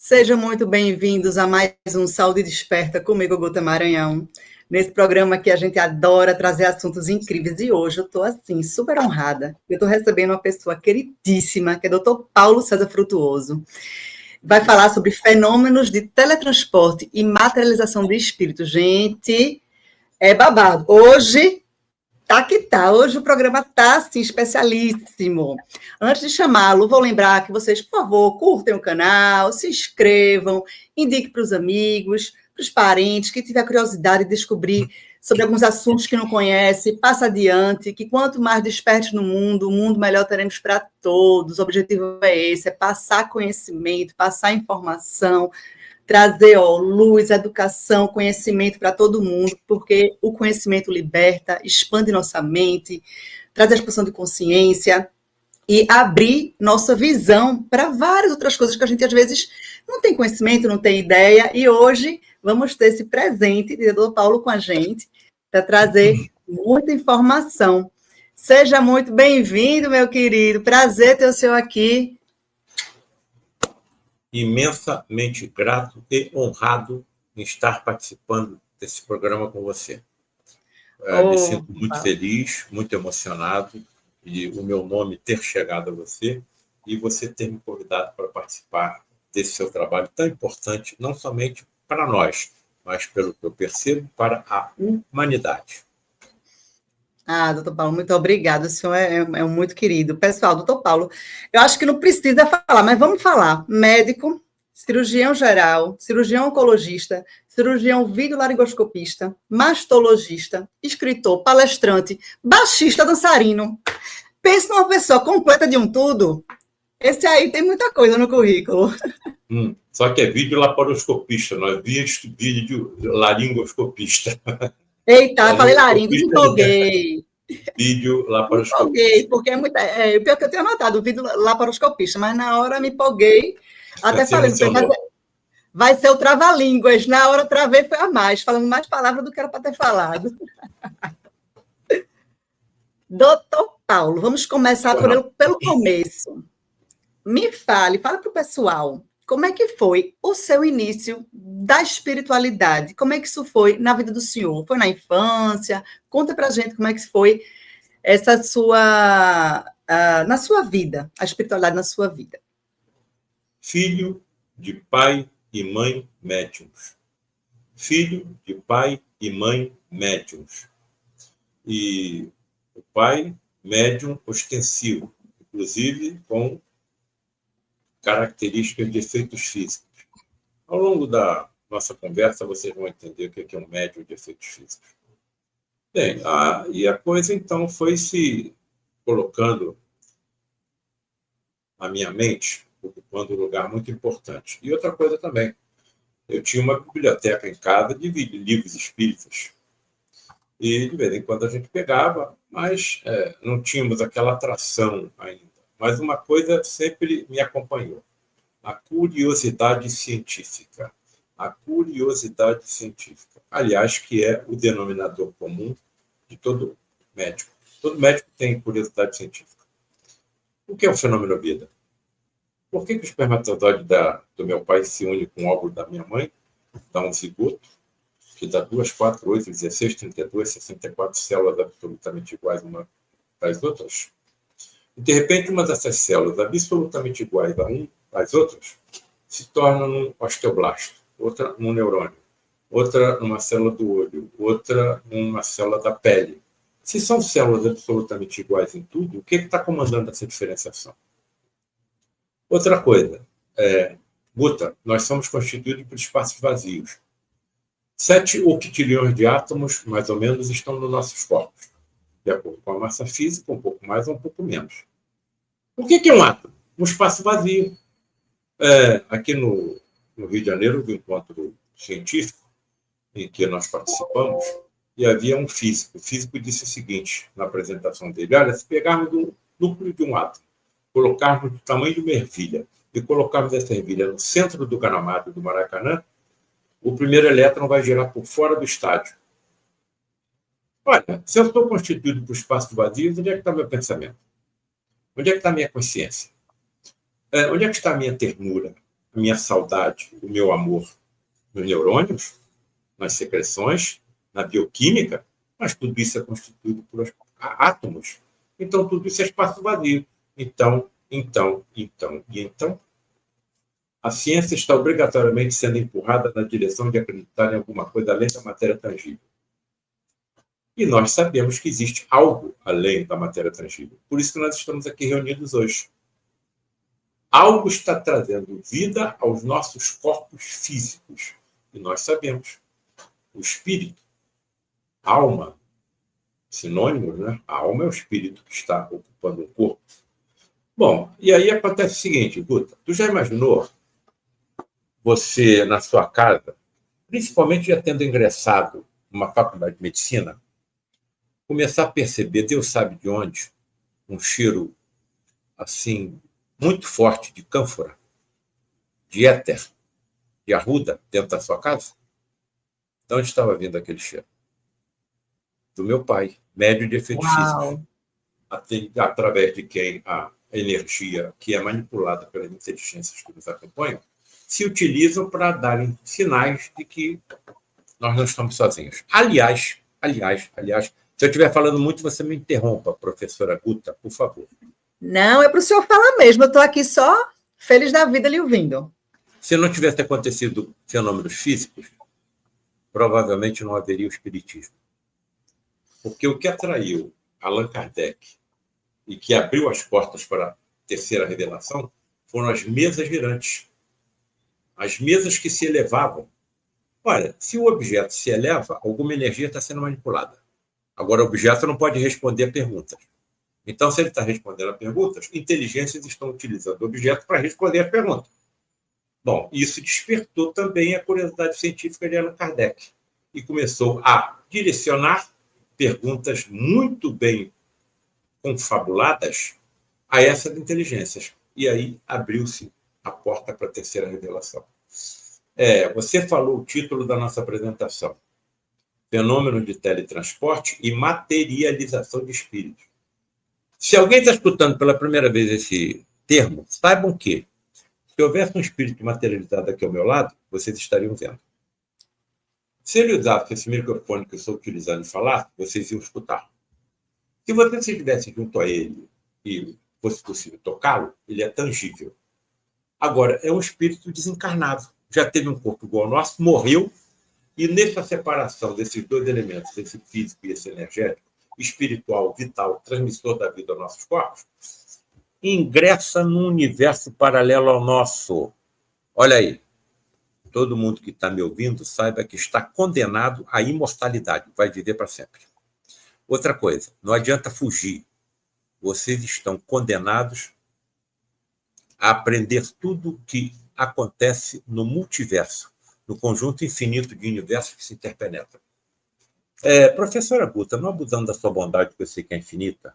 Sejam muito bem-vindos a mais um Saúde Desperta comigo, Guta Maranhão. Nesse programa que a gente adora trazer assuntos incríveis. E hoje eu estou, assim, super honrada. Eu estou recebendo uma pessoa queridíssima, que é o Dr. Paulo César Frutuoso. Vai falar sobre fenômenos de teletransporte e materialização de espírito. Gente, é babado. Hoje tá que tá. Hoje o programa tá, assim, especialíssimo. Antes de chamá-lo, vou lembrar que vocês, por favor, curtem o canal, se inscrevam, indiquem para os amigos, para os parentes, que tiver curiosidade de descobrir sobre alguns assuntos que não conhece, passa adiante, que quanto mais despertes no mundo, o mundo melhor teremos para todos. O objetivo é esse, é passar conhecimento, passar informação, trazer luz, educação, conhecimento para todo mundo, porque o conhecimento liberta, expande nossa mente, traz a expansão de consciência e abrir nossa visão para várias outras coisas que a gente, às vezes, não tem conhecimento, não tem ideia, e hoje vamos ter esse presente de Dr. Paulo com a gente para trazer muita informação. Seja muito bem-vindo, meu querido. Prazer ter o senhor aqui. Imensamente grato e honrado em estar participando desse programa com você. Me sinto muito feliz, muito emocionado de o meu nome ter chegado a você e você ter me convidado para participar desse seu trabalho tão importante, não somente para nós, mas, pelo que eu percebo, para a humanidade. Doutor Paulo, muito obrigada. O senhor é muito querido. Pessoal, doutor Paulo, eu acho que não precisa falar, mas vamos falar. Médico, cirurgião geral, cirurgião oncologista, cirurgião videolaringoscopista, mastologista, escritor, palestrante, baixista, dançarino. Pense numa pessoa completa de um tudo. Esse aí tem muita coisa no currículo. Só que é videolaparoscopista, não é videolaringoscopista. Eita, falei laringo, me empolguei. Vídeo laparoscopista. Me empolguei, porque é muito. Pior que eu tinha anotado o vídeo laparoscopista, mas na hora me empolguei. Até falei, vai ser o trava-línguas. Na hora travei foi a mais, falando mais palavras do que era para ter falado. Doutor Paulo, vamos começar pelo começo. Me fala para o pessoal, como é que foi o seu início da espiritualidade? Como é que isso foi na vida do senhor? Foi na infância? Conta para a gente como é que foi essa na sua vida, a espiritualidade na sua vida. Filho de pai e mãe médiuns. Filho de pai e mãe médiuns. E o pai médium ostensivo, inclusive com características de efeitos físicos. Ao longo da nossa conversa, vocês vão entender o que é um médium de efeitos físicos. Bem, e a coisa, então, foi se colocando na minha mente, ocupando um lugar muito importante. E outra coisa também, eu tinha uma biblioteca em casa de livros espíritas. E, de vez em quando, a gente pegava, mas não tínhamos aquela atração ainda. Mas uma coisa sempre me acompanhou, a curiosidade científica. A curiosidade científica. Aliás, que é o denominador comum de todo médico. Todo médico tem curiosidade científica. O que é o fenômeno vida? Por que o espermatozoide do meu pai se une com o óvulo da minha mãe, dá um zigoto, que dá 2, 4, 8, 16, 32, 64 células absolutamente iguais umas das outras? E, de repente, uma dessas células absolutamente iguais às outras se torna um osteoblasto, outra num neurônio, outra numa célula do olho, outra numa célula da pele. Se são células absolutamente iguais em tudo, o que está comandando essa diferenciação? Outra coisa, Guta, nós somos constituídos por espaços vazios. 7 octilhões de átomos, mais ou menos, estão nos nossos corpos, de acordo com a massa física, um pouco mais ou um pouco menos. O que é um átomo? Um espaço vazio. Aqui no Rio de Janeiro, do encontro científico em que nós participamos, e havia um físico. O físico disse o seguinte, na apresentação dele: olha, se pegarmos o núcleo de um átomo, colocarmos do tamanho de uma ervilha e colocarmos essa ervilha no centro do gramado do Maracanã, o primeiro elétron vai girar por fora do estádio. Olha, se eu estou constituído por espaços vazios, onde é que está meu pensamento? Onde é que está a minha consciência? Onde é que está a minha ternura? a minha saudade, o meu amor nos neurônios, nas secreções, na bioquímica, mas tudo isso é constituído por átomos. Então, tudo isso é espaço vazio. Então, a ciência está obrigatoriamente sendo empurrada na direção de acreditar em alguma coisa além da matéria tangível. E nós sabemos que existe algo além da matéria tangível. Por isso que nós estamos aqui reunidos hoje. Algo está trazendo vida aos nossos corpos físicos. E nós sabemos. O espírito, alma, sinônimos, né? A alma é o espírito que está ocupando o corpo. Bom, e aí acontece o seguinte, Guta, tu já imaginou você, na sua casa, principalmente já tendo ingressado numa faculdade de medicina, começar a perceber, Deus sabe de onde, um cheiro, assim, muito forte de cânfora, de éter, de arruda, dentro da sua casa? De onde estava vindo aquele cheiro? Do meu pai, médio de efeitos físicos, através de quem a energia que é manipulada pelas inteligências que nos acompanham se utilizam para darem sinais de que nós não estamos sozinhos. Aliás, se eu estiver falando muito, você me interrompa, professora Guta, por favor. Não, é para o senhor falar mesmo. Eu estou aqui só feliz da vida lhe ouvindo. Se não tivesse acontecido fenômenos físicos, provavelmente não haveria o espiritismo. Porque o que atraiu Allan Kardec e que abriu as portas para a terceira revelação foram as mesas girantes. As mesas que se elevavam. Olha, se o objeto se eleva, alguma energia está sendo manipulada. Agora, o objeto não pode responder a perguntas. Então, se ele está respondendo a perguntas, inteligências estão utilizando o objeto para responder as perguntas. Bom, isso despertou também a curiosidade científica de Allan Kardec e começou a direcionar perguntas muito bem confabuladas a essas inteligências. E aí abriu-se a porta para a terceira revelação. Você falou o título da nossa apresentação: Fenômeno de teletransporte e materialização de espíritos. Se alguém está escutando pela primeira vez esse termo, saibam que, se houvesse um espírito materializado aqui ao meu lado, vocês estariam vendo. Se ele usasse esse microfone que eu estou utilizando e falar, vocês iam escutar. Se você estivesse junto a ele e fosse possível tocá-lo, ele é tangível. Agora, é um espírito desencarnado. Já teve um corpo igual ao nosso, morreu, e nessa separação desses dois elementos, esse físico e esse energético, espiritual, vital, transmissor da vida aos nossos corpos, ingressa num universo paralelo ao nosso. Olha aí. Todo mundo que está me ouvindo saiba que está condenado à imortalidade, vai viver para sempre. Outra coisa, não adianta fugir. Vocês estão condenados a aprender tudo o que acontece no multiverso, no conjunto infinito de universos que se interpenetram. Professora Guta, não abusando da sua bondade, que eu sei que é infinita,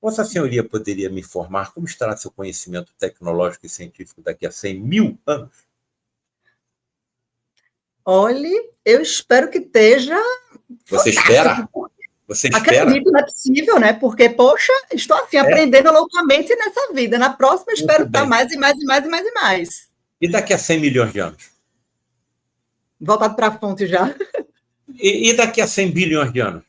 Vossa Senhoria poderia me informar como estará seu conhecimento tecnológico e científico daqui a 100.000 anos? Olhe, eu espero que esteja. Você espera? Você espera? Acredito, não é possível, né? Porque, poxa, estou assim, aprendendo loucamente nessa vida. Na próxima, espero estar mais e mais e mais e mais e mais. E daqui a 100 milhões de anos? Voltado para a fonte já. E daqui a 100 bilhões de anos?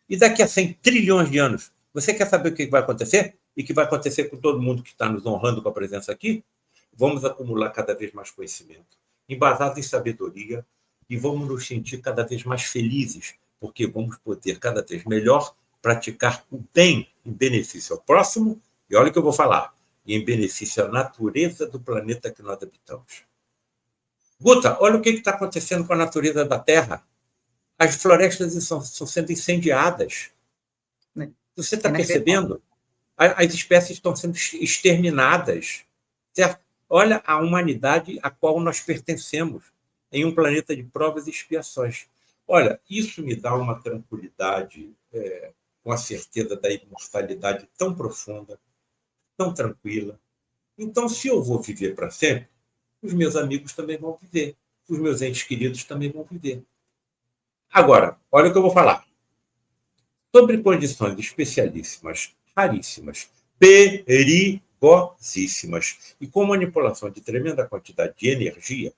E daqui a 100 trilhões de anos? Você quer saber o que vai acontecer? E que vai acontecer com todo mundo que está nos honrando com a presença aqui? Vamos acumular cada vez mais conhecimento, embasado em sabedoria, e vamos nos sentir cada vez mais felizes, porque vamos poder cada vez melhor praticar o bem em benefício ao próximo, e olha o que eu vou falar, em benefício à natureza do planeta que nós habitamos. Guta, olha o que está acontecendo com a natureza da Terra. As florestas estão sendo incendiadas. Você está percebendo? As espécies estão sendo exterminadas. Certo? Olha a humanidade a qual nós pertencemos, em um planeta de provas e expiações. Olha, isso me dá uma tranquilidade, com a certeza da imortalidade tão profunda, tão tranquila. Então, se eu vou viver para sempre, os meus amigos também vão viver, os meus entes queridos também vão viver. Agora, olha o que eu vou falar. Sobre condições especialíssimas, raríssimas, perigosíssimas e com manipulação de tremenda quantidade de energia.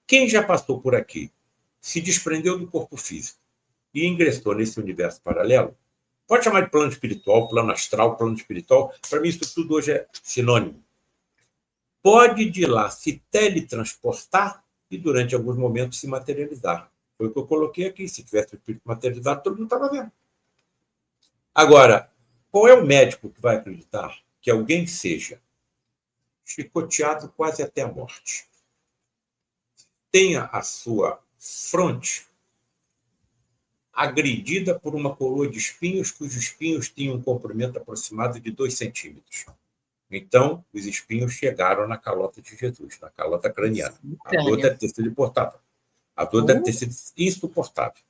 Quem já passou por aqui, se desprendeu do corpo físico e ingressou nesse universo paralelo, pode chamar de plano espiritual, plano astral, plano espiritual, para mim isso tudo hoje é sinônimo. Pode de lá se teletransportar e durante alguns momentos se materializar. Foi o que eu coloquei aqui, se tivesse o espírito materializado, todo mundo estava vendo. Agora, qual é o médico que vai acreditar que alguém seja chicoteado quase até a morte, tenha a sua fronte agredida por uma coroa de espinhos, cujos espinhos tinham um comprimento aproximado de 2 centímetros? Então, os espinhos chegaram na calota de Jesus, na calota craniana. A dor deve ter sido insuportável. A dor deve ter sido insuportável.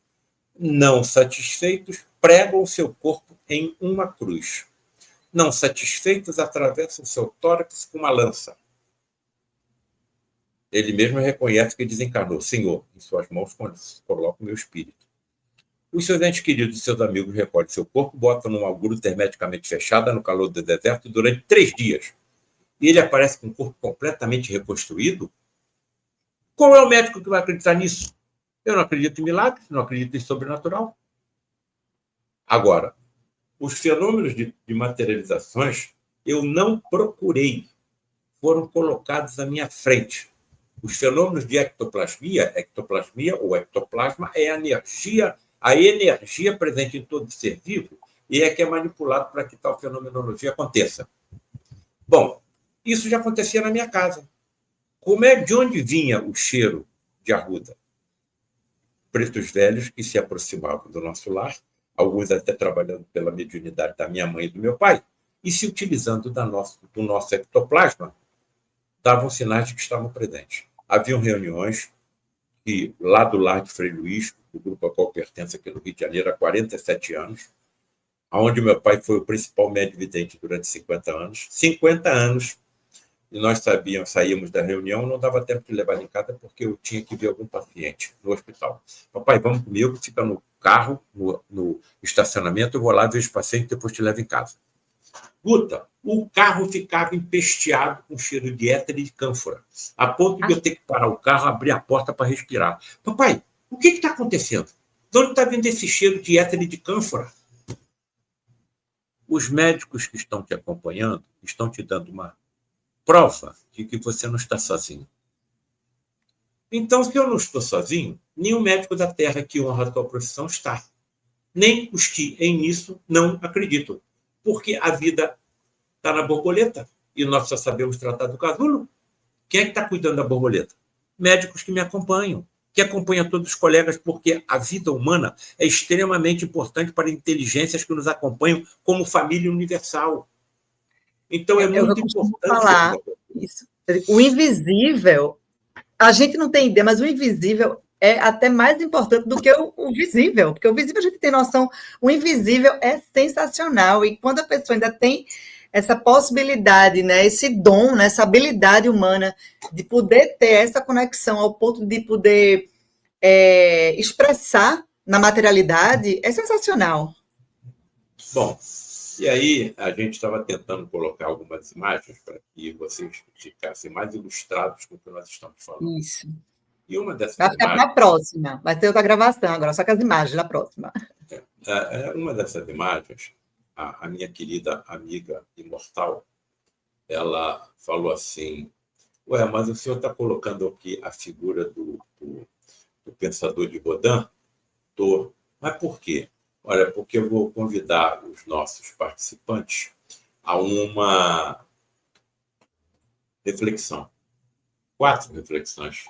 Não satisfeitos, pregam o seu corpo em uma cruz. Não satisfeitos, atravessam seu tórax com uma lança. Ele mesmo reconhece que desencarnou. Senhor, em suas mãos coloco o meu espírito. Os seus entes queridos e seus amigos recolhem seu corpo, botam numa gruta hermeticamente fechada no calor do deserto durante 3 dias. E ele aparece com o corpo completamente reconstruído? Qual é o médico que vai acreditar nisso? Eu não acredito em milagres, não acredito em sobrenatural. Agora, os fenômenos de materializações eu não procurei, foram colocados à minha frente. Os fenômenos de ectoplasmia ou ectoplasma é a energia presente em todo ser vivo e é que é manipulado para que tal fenomenologia aconteça. Bom, isso já acontecia na minha casa. De onde vinha o cheiro de arruda? Pretos velhos que se aproximavam do nosso lar, alguns até trabalhando pela mediunidade da minha mãe e do meu pai, e se utilizando do nosso ectoplasma, davam sinais de que estavam presentes. Haviam reuniões que, lá do lar de Frei Luís, o grupo a qual pertence aqui no Rio de Janeiro há 47 anos, onde meu pai foi o principal médium vidente durante 50 anos. 50 anos, e nós saíamos da reunião, não dava tempo de levar em casa porque eu tinha que ver algum paciente no hospital. Papai, vamos comigo, fica no carro, no estacionamento, eu vou lá, vejo o paciente, depois te levo em casa. Guta, o carro ficava empesteado com cheiro de éter e de cânfora, a ponto de eu ter que parar o carro, abrir a porta para respirar. Papai, o que está acontecendo? De onde está vindo esse cheiro de éter e de cânfora? Os médicos que estão te acompanhando estão te dando uma prova de que você não está sozinho. Então, se eu não estou sozinho, nenhum médico da Terra que honra a tua profissão está. Nem os que em nisso não acreditam. Porque a vida está na borboleta e nós só sabemos tratar do casulo. Quem é que está cuidando da borboleta? Médicos que me acompanham, que acompanham todos os colegas, porque a vida humana é extremamente importante para inteligências que nos acompanham como família universal. Então, é muito importante falar isso. O invisível, a gente não tem ideia, mas o invisível é até mais importante do que o visível, porque o visível a gente tem noção, o invisível é sensacional, e quando a pessoa ainda tem essa possibilidade, né, esse dom, né, essa habilidade humana de poder ter essa conexão ao ponto de poder expressar na materialidade, é sensacional. Bom, e aí a gente estava tentando colocar algumas imagens para que vocês ficassem mais ilustrados com o que nós estamos falando. Isso. E uma dessas vai ficar imagens... para a próxima, vai ter outra gravação agora, só com as imagens na próxima. Uma dessas imagens, a minha querida amiga imortal, ela falou assim: ué, mas o senhor está colocando aqui a figura do pensador de Rodin? Estou. Mas por quê? Olha, porque eu vou convidar os nossos participantes a uma reflexão. 4 reflexões.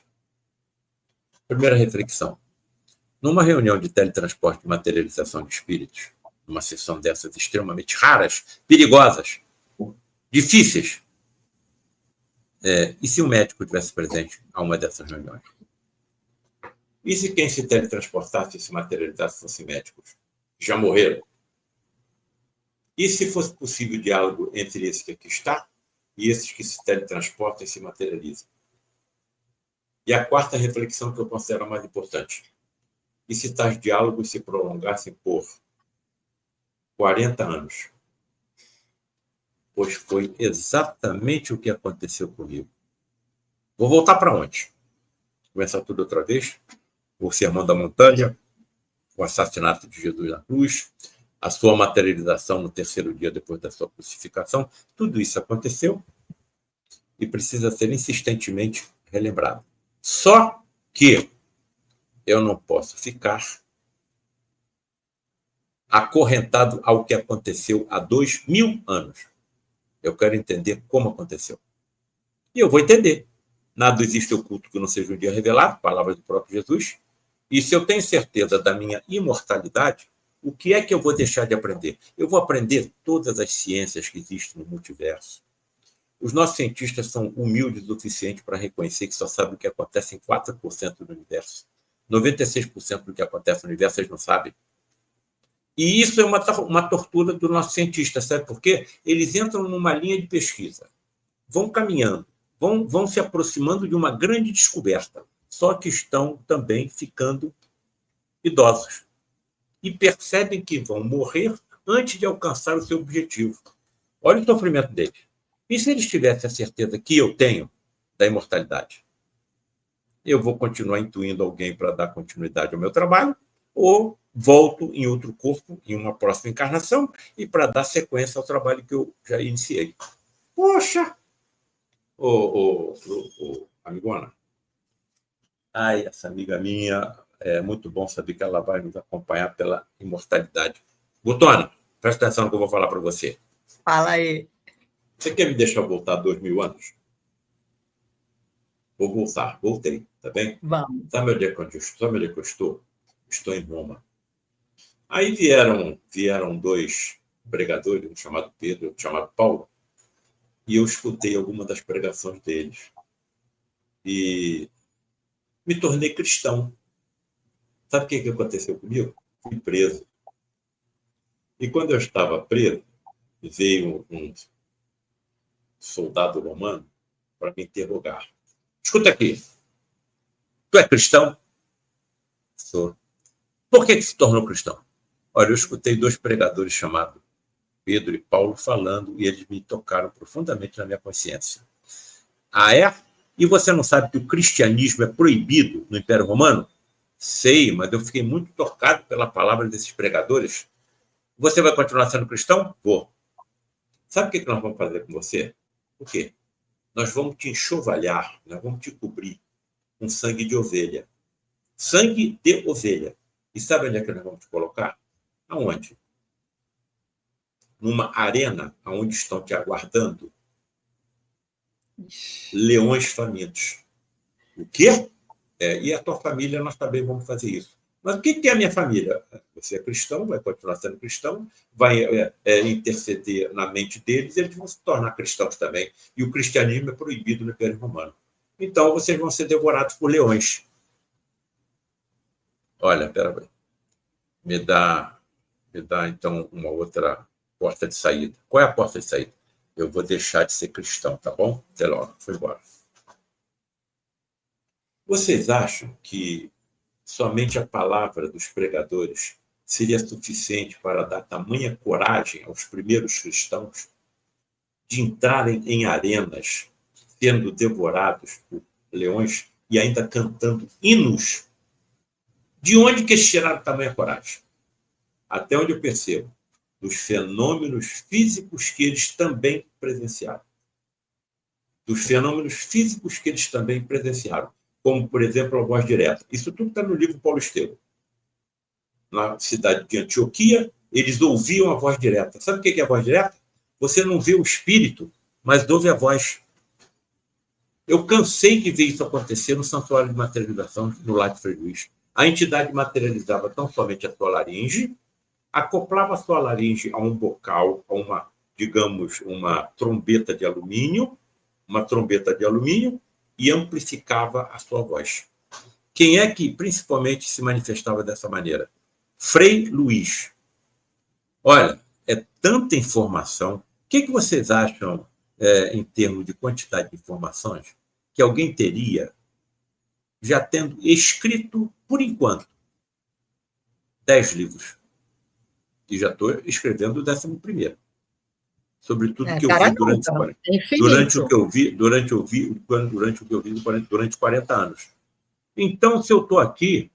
Primeira reflexão. Numa reunião de teletransporte e materialização de espíritos, numa sessão dessas extremamente raras, perigosas, difíceis, e se o médico estivesse presente a uma dessas reuniões? E se quem se teletransportasse e se materializasse fossem médicos? Já morreram? E se fosse possível diálogo entre esse que aqui está e esses que se teletransportam e se materializam? E a 4ª reflexão que eu considero a mais importante. E se tais diálogos se prolongassem por 40 anos? pois foi exatamente o que aconteceu comigo. Vou voltar para onde? Começar tudo outra vez? O Sermão da Montanha, o assassinato de Jesus na cruz, a sua materialização no terceiro dia depois da sua crucificação. Tudo isso aconteceu e precisa ser insistentemente relembrado. Só que eu não posso ficar acorrentado ao que aconteceu há 2000 anos. Eu quero entender como aconteceu. E eu vou entender. Nada existe oculto que não seja um dia revelado, palavra do próprio Jesus. E se eu tenho certeza da minha imortalidade, o que é que eu vou deixar de aprender? Eu vou aprender todas as ciências que existem no multiverso. Os nossos cientistas são humildes o suficiente para reconhecer que só sabem o que acontece em 4% do universo. 96% do que acontece no universo eles não sabem. E isso é uma tortura do nosso cientista, sabe por quê? Eles entram numa linha de pesquisa, vão caminhando, vão se aproximando de uma grande descoberta, só que estão também ficando idosos. E percebem que vão morrer antes de alcançar o seu objetivo. Olha o sofrimento deles. E se eles tivessem a certeza que eu tenho da imortalidade? Eu vou continuar intuindo alguém para dar continuidade ao meu trabalho, ou volto em outro corpo, em uma próxima encarnação, e para dar sequência ao trabalho que eu já iniciei. Poxa! Amigona. Ai, essa amiga minha, é muito bom saber que ela vai nos acompanhar pela imortalidade. Botona, presta atenção no que eu vou falar para você. Fala aí. Você quer me deixar voltar 2000 anos? Vou voltar, voltei, tá bem? Vamos. Sabe onde é que eu estou? Estou em Roma. Aí vieram dois pregadores, um chamado Pedro e outro chamado Paulo, e eu escutei alguma das pregações deles. E me tornei cristão. Sabe o que aconteceu comigo? Fui preso. E quando eu estava preso, veio um soldado romano para me interrogar. Escuta aqui, tu é cristão? Sou. Por que se tornou cristão? Olha, eu escutei dois pregadores chamados Pedro e Paulo falando e eles me tocaram profundamente na minha consciência. Ah, é? E você não sabe que o cristianismo é proibido no Império Romano? Sei, mas eu fiquei muito tocado pela palavra desses pregadores. Você vai continuar sendo cristão? Vou. Sabe o que nós vamos fazer com você? O quê? Nós vamos te enxovalhar, nós vamos te cobrir com sangue de ovelha. Sangue de ovelha. E sabe onde é que nós vamos te colocar? Aonde? Numa arena onde estão te aguardando leões famintos. O quê? E a tua família, nós também vamos fazer isso. Mas o que é a minha família? Você é cristão, vai continuar sendo cristão, vai interceder na mente deles, eles vão se tornar cristãos também. E o cristianismo é proibido no Império Romano. Então, vocês vão ser devorados por leões. Olha, peraí. Me dá, então, uma outra porta de saída. Qual é a porta de saída? Eu vou deixar de ser cristão, tá bom? Até logo. Foi embora. Vocês acham que somente a palavra dos pregadores seria suficiente para dar tamanha coragem aos primeiros cristãos de entrarem em arenas, sendo devorados por leões e ainda cantando hinos? De onde que eles tiraram tamanha coragem? Até onde eu percebo, dos fenômenos físicos que eles também presenciaram. Dos fenômenos físicos que eles também presenciaram. Como, por exemplo, a voz direta. Isso tudo está no livro Paulo Estevam. Na cidade de Antioquia, eles ouviam a voz direta. Sabe o que é a voz direta? Você não vê o espírito, mas ouve a voz. Eu cansei de ver isso acontecer no santuário de materialização no Lar de Frei Luís. A entidade materializava tão somente a sua laringe, acoplava a sua laringe a um bocal, a uma, digamos, uma trombeta de alumínio, e amplificava a sua voz. Quem é que principalmente se manifestava dessa maneira? Frei Luís. Olha, é tanta informação. O que vocês acham, em termos de quantidade de informações, que alguém teria, já tendo escrito, por enquanto, 10 livros? E já estou escrevendo o 11º. sobre tudo que eu Para vi durante nunca, 40, é infinito. durante 40 anos. Então, se eu estou aqui,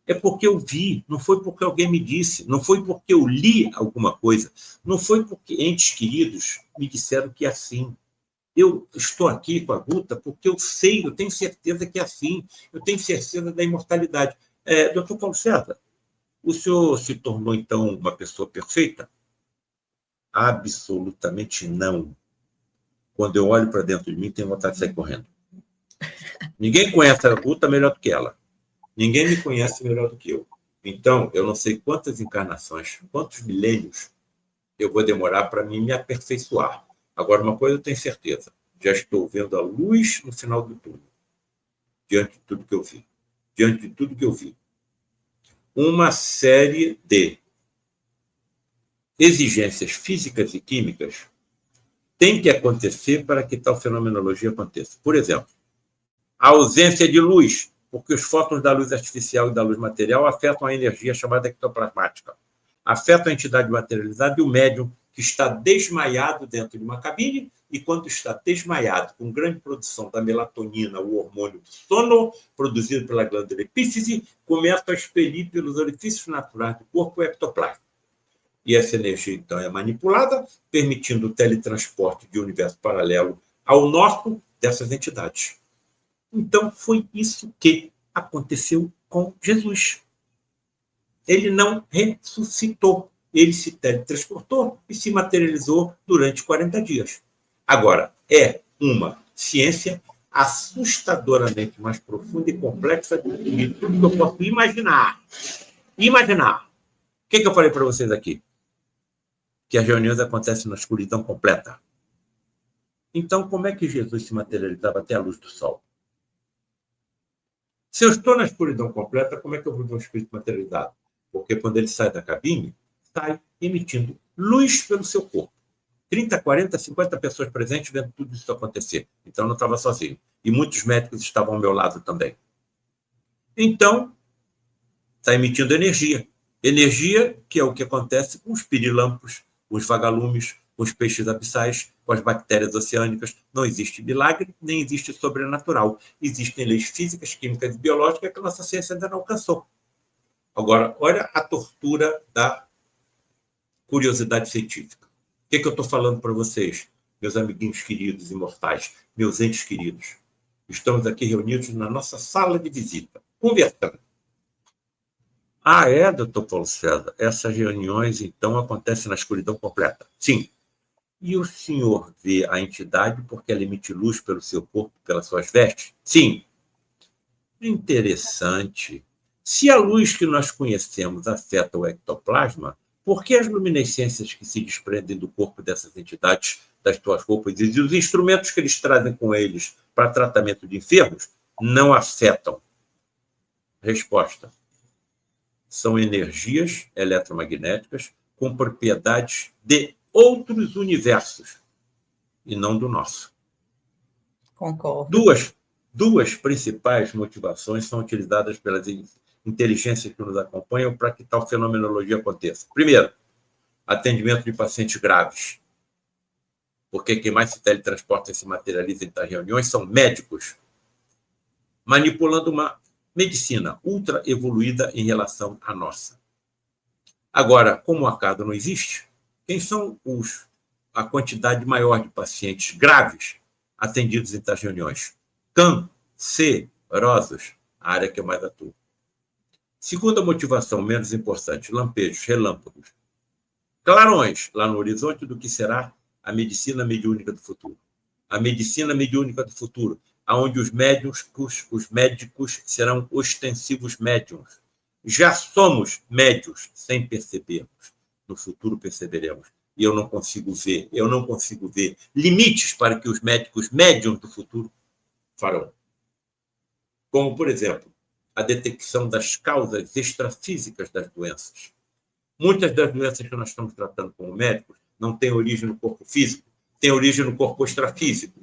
é porque eu vi, não foi porque alguém me disse, não foi porque eu li alguma coisa, não foi porque entes queridos me disseram que é assim. Eu estou aqui com a Guta porque eu sei, eu tenho certeza que é assim, eu tenho certeza da imortalidade. Doutor Paulo César, o senhor se tornou, então, uma pessoa perfeita? Absolutamente não. Quando eu olho para dentro de mim, tenho vontade de sair correndo. Ninguém conhece a Guta melhor do que ela. Ninguém me conhece melhor do que eu. Então, eu não sei quantas encarnações, quantos milênios eu vou demorar para me aperfeiçoar. Agora, uma coisa eu tenho certeza: já estou vendo a luz no final do túnel, diante de tudo que eu vi. Diante de tudo que eu vi. Uma série de exigências físicas e químicas tem que acontecer para que tal fenomenologia aconteça. Por exemplo, a ausência de luz, porque os fótons da luz artificial e da luz material afetam a energia chamada ectoplasmática. Afetam a entidade materializada e o médium que está desmaiado dentro de uma cabine, e quando está desmaiado, com grande produção da melatonina, o hormônio do sono, produzido pela glândula epífise, começa a expelir pelos orifícios naturais do corpo o ectoplasma. E essa energia, então, é manipulada, permitindo o teletransporte de um universo paralelo ao nosso dessas entidades. Então, foi isso que aconteceu com Jesus. Ele não ressuscitou. Ele se teletransportou e se materializou durante 40 dias. Agora, é uma ciência assustadoramente mais profunda e complexa do que tudo que eu posso imaginar. Imaginar. O que eu falei para vocês aqui? Que as reuniões acontecem na escuridão completa. Então, como é que Jesus se materializava até a luz do sol? Se eu estou na escuridão completa, como é que eu vou ver um espírito materializado? Porque quando ele sai da cabine, sai emitindo luz pelo seu corpo. 30, 40, 50 pessoas presentes vendo tudo isso acontecer. Então, eu não estava sozinho. E muitos médicos estavam ao meu lado também. Então, está emitindo energia. Energia que é o que acontece com os pirilampos, com os vagalumes, com os peixes abissais, com as bactérias oceânicas. Não existe milagre, nem existe sobrenatural. Existem leis físicas, químicas e biológicas que a nossa ciência ainda não alcançou. Agora, olha a tortura da curiosidade científica. O que eu estou falando para vocês, meus amiguinhos queridos, imortais, meus entes queridos? Estamos aqui reunidos na nossa sala de visita, conversando. Doutor Paulo César, essas reuniões, então, acontecem na escuridão completa? Sim. E o senhor vê a entidade porque ela emite luz pelo seu corpo, pelas suas vestes? Sim. Interessante. Se a luz que nós conhecemos afeta o ectoplasma, por que as luminescências que se desprendem do corpo dessas entidades, das suas roupas e dos instrumentos que eles trazem com eles para tratamento de enfermos, não afetam? Resposta: são energias eletromagnéticas com propriedades de outros universos e não do nosso. Concordo. Duas principais motivações são utilizadas pelas inteligências que nos acompanham para que tal fenomenologia aconteça. Primeiro, atendimento de pacientes graves, porque quem mais se teletransporta e se materializa em tais reuniões são médicos, manipulando uma medicina ultra evoluída em relação à nossa. Agora, como o acaso não existe, quem são a quantidade maior de pacientes graves atendidos em tais reuniões? Cancerosos, a área que eu mais atuo. Segunda motivação, menos importante, lampejos, relâmpagos, clarões lá no horizonte do que será a medicina mediúnica do futuro. A medicina mediúnica do futuro, onde os médicos serão ostensivos médiums. Já somos médios sem percebermos. No futuro perceberemos. E eu não consigo ver limites para que os médicos médiums do futuro farão. Como, por exemplo, a detecção das causas extrafísicas das doenças. Muitas das doenças que nós estamos tratando como médicos não têm origem no corpo físico, têm origem no corpo extrafísico.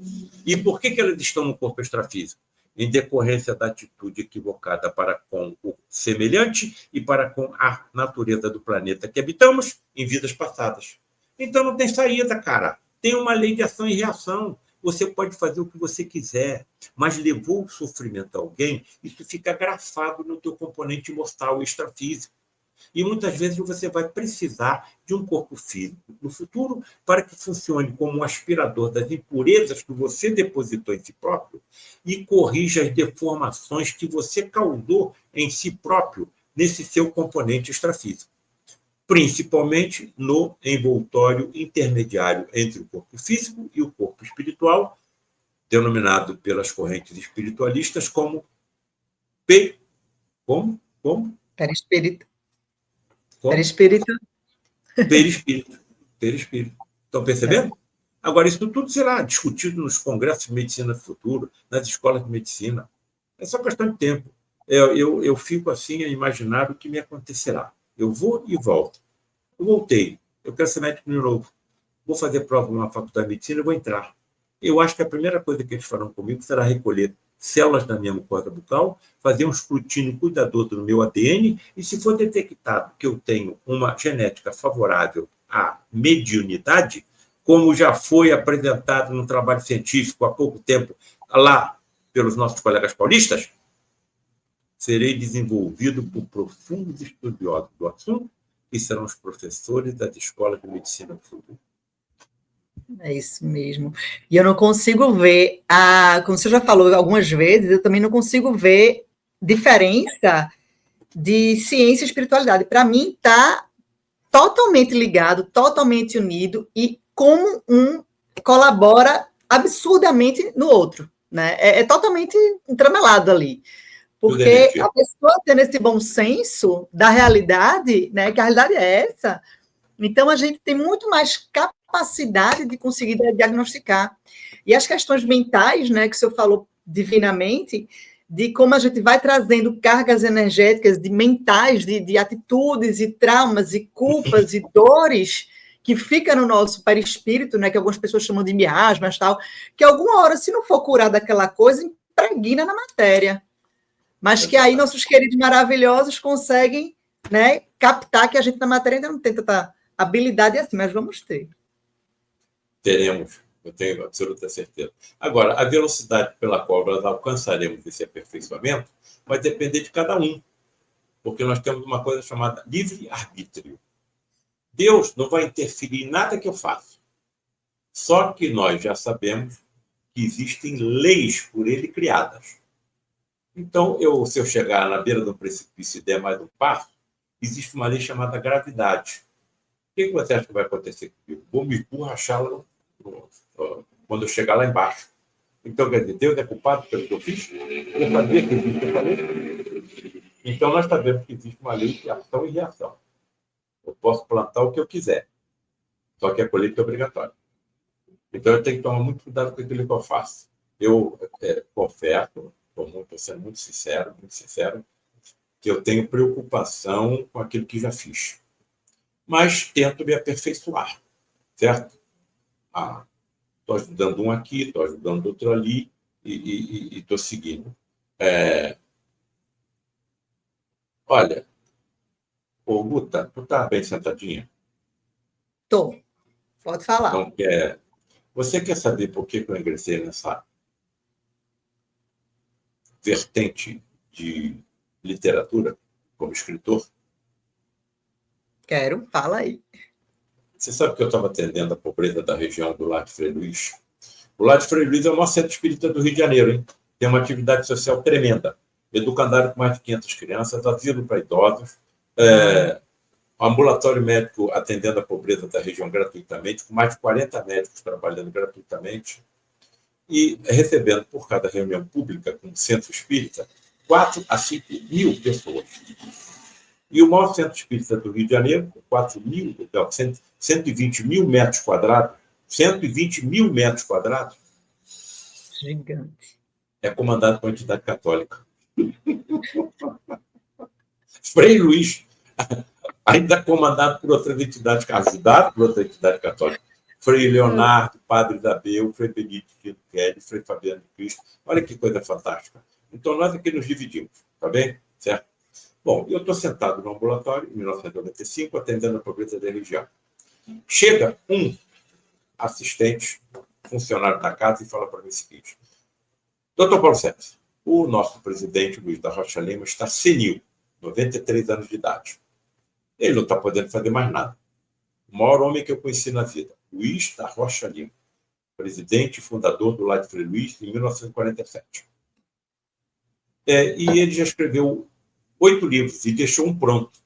E por que elas estão no corpo extrafísico? Em decorrência da atitude equivocada para com o semelhante e para com a natureza do planeta que habitamos em vidas passadas. Então não tem saída, cara. Tem uma lei de ação e reação. Você pode fazer o que você quiser, mas levou o sofrimento a alguém, isso fica grafado no teu componente mortal extrafísico. E muitas vezes você vai precisar de um corpo físico no futuro para que funcione como um aspirador das impurezas que você depositou em si próprio e corrija as deformações que você causou em si próprio nesse seu componente extrafísico, principalmente no envoltório intermediário entre o corpo físico e o corpo espiritual, denominado pelas correntes espiritualistas como P. Como? Perispírito. Como? Perispírito. Perispírito. Perispírito. Estão percebendo? É. Agora, isso tudo será discutido nos congressos de medicina do futuro, nas escolas de medicina. É só questão de tempo. Eu fico assim a imaginar o que me acontecerá. Eu vou e volto. Eu voltei. Eu quero ser médico de novo. Vou fazer prova numa faculdade de medicina e vou entrar. Eu acho que a primeira coisa que eles farão comigo será recolher células da minha mucosa bucal, fazer um escrutínio cuidadoso no meu ADN e, se for detectado que eu tenho uma genética favorável à mediunidade, como já foi apresentado no trabalho científico há pouco tempo lá pelos nossos colegas paulistas, serei desenvolvido por profundos estudiosos do assunto, que serão os professores das escolas de medicina do futuro. É isso mesmo. E eu não consigo ver, como você já falou algumas vezes, eu também não consigo ver diferença de ciência e espiritualidade. Para mim, está totalmente ligado, totalmente unido, e como um colabora absurdamente no outro. Né? É totalmente entremelado ali. Porque a pessoa tendo esse bom senso da realidade, né, que a realidade é essa, então a gente tem muito mais capacidade de conseguir diagnosticar. E as questões mentais, né, que o senhor falou divinamente, de como a gente vai trazendo cargas energéticas de mentais, de atitudes e traumas e culpas e dores que fica no nosso perispírito, né, que algumas pessoas chamam de miasmas, tal, que alguma hora, se não for curada aquela coisa, impregna na matéria. Mas que aí nossos queridos maravilhosos conseguem, né, captar que a gente na matéria ainda não tem tanta habilidade assim, mas vamos ter. Teremos, eu tenho absoluta certeza. Agora, a velocidade pela qual nós alcançaremos esse aperfeiçoamento vai depender de cada um, porque nós temos uma coisa chamada livre-arbítrio. Deus não vai interferir em nada que eu faça. Só que nós já sabemos que existem leis por ele criadas. Então, se eu chegar na beira do precipício e der mais um passo, existe uma lei chamada gravidade. O que você acha que vai acontecer comigo? Vou me emborrachar quando eu chegar lá embaixo. Então, quer dizer, Deus é culpado pelo que eu fiz? Eu sabia que existe essa lei. Então, nós sabemos que existe uma lei de ação e reação. Eu posso plantar o que eu quiser, só que a colheita é obrigatória. Então, eu tenho que tomar muito cuidado com aquilo que eu faço. Eu confesso, estou sendo muito sincero, que eu tenho preocupação com aquilo que já fiz. Mas tento me aperfeiçoar, certo? Estou ajudando um aqui, estou ajudando outro ali e estou seguindo. Olha, Guta, tu está bem sentadinha? Estou. Pode falar. Então, você quer saber por que eu ingressei nessa vertente de literatura como escritor? Quero, fala aí. Você sabe que eu estava atendendo a pobreza da região do Lar de Frei Luís? O Lar de Frei Luís é o maior centro espírita do Rio de Janeiro, hein? Tem uma atividade social tremenda. Educandário com mais de 500 crianças, asilo para idosos, ambulatório médico atendendo a pobreza da região gratuitamente, com mais de 40 médicos trabalhando gratuitamente e recebendo por cada reunião pública com o centro espírita 4 a 5 mil pessoas. E o maior centro espírita do Rio de Janeiro, com 120 mil metros quadrados, 120 mil metros quadrados, gigante, é comandado por uma entidade católica. Frei Luís, ainda comandado por outras entidades, ajudado por outra entidade católica. Frei Leonardo, Padre Isabel, Frei Benedito Kelly, Frei Fabiano de Cristo. Olha que coisa fantástica. Então, nós aqui nos dividimos, tá bem? Certo? Bom, eu estou sentado no ambulatório, em 1995, atendendo a pobreza da região. Chega um assistente, funcionário da casa, e fala para mim o seguinte: doutor Paulo Sérgio, o nosso presidente, Luiz da Rocha Lima, está senil, 93 anos de idade. Ele não está podendo fazer mais nada. O maior homem que eu conheci na vida, Luiz da Rocha Lima, presidente e fundador do Lar de Frei Luís, em 1947. E ele já escreveu 8 livros e deixou um pronto.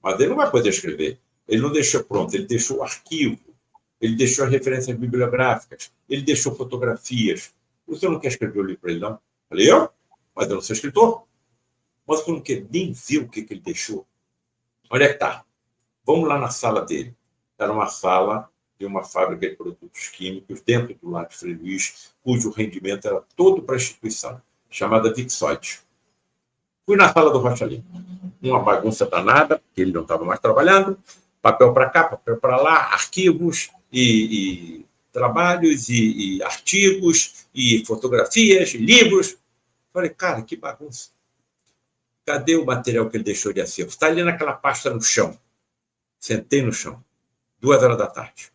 Mas ele não vai poder escrever. Ele não deixou pronto, ele deixou o arquivo, ele deixou as referências bibliográficas, ele deixou fotografias. Você não quer escrever o livro para ele, não? Falei, eu? Mas eu não sou escritor. Mas você não quer nem ver o que ele deixou? Onde é que está? Vamos lá na sala dele. Era uma sala de uma fábrica de produtos químicos dentro do Lar de Frei Luís, cujo rendimento era todo para a instituição, chamada Vixoid. Fui na sala do Rocha Lima. Uma bagunça danada, porque ele não estava mais trabalhando, papel para cá, papel para lá, arquivos e trabalhos e artigos e fotografias e livros. Falei, cara, que bagunça. Cadê o material que ele deixou de acervo? Está ali naquela pasta no chão. Sentei no chão. 2 horas da tarde.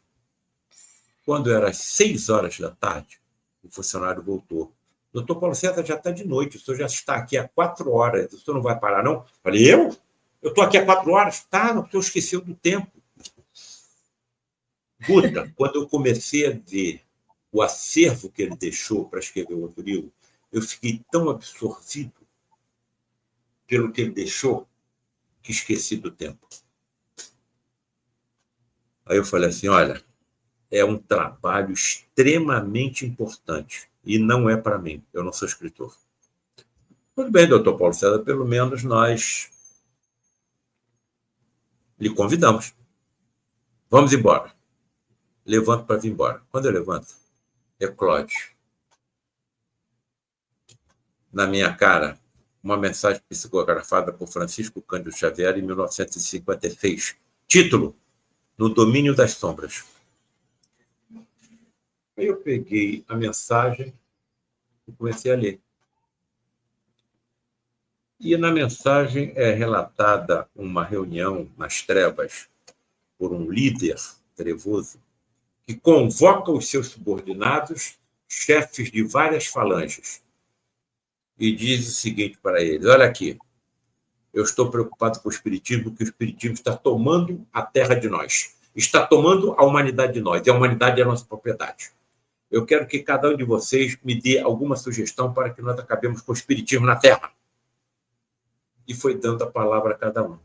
Quando era às 6 horas da tarde, o funcionário voltou. Doutor Paulo César, já está de noite, o senhor já está aqui há 4 horas, o senhor não vai parar, não? Falei, eu? Eu estou aqui há 4 horas? Tá, o senhor esqueceu do tempo. Guta, quando eu comecei a ver o acervo que ele deixou para escrever o outro livro, eu fiquei tão absorvido pelo que ele deixou que esqueci do tempo. Aí eu falei assim, olha, é um trabalho extremamente importante e não é para mim, eu não sou escritor. Tudo bem, doutor Paulo César, pelo menos nós lhe convidamos. Vamos embora. Levanto para vir embora. Quando eu levanto, eclode na minha cara uma mensagem psicografada por Francisco Cândido Xavier em 1956. Título: No Domínio das Sombras. Aí eu peguei a mensagem e comecei a ler. E na mensagem é relatada uma reunião nas trevas por um líder trevoso que convoca os seus subordinados, chefes de várias falanges, e diz o seguinte para eles: olha aqui, eu estou preocupado com o espiritismo, porque o espiritismo está tomando a terra de nós, está tomando a humanidade de nós, e a humanidade é a nossa propriedade. Eu quero que cada um de vocês me dê alguma sugestão para que nós acabemos com o espiritismo na terra. E foi dando a palavra a cada um.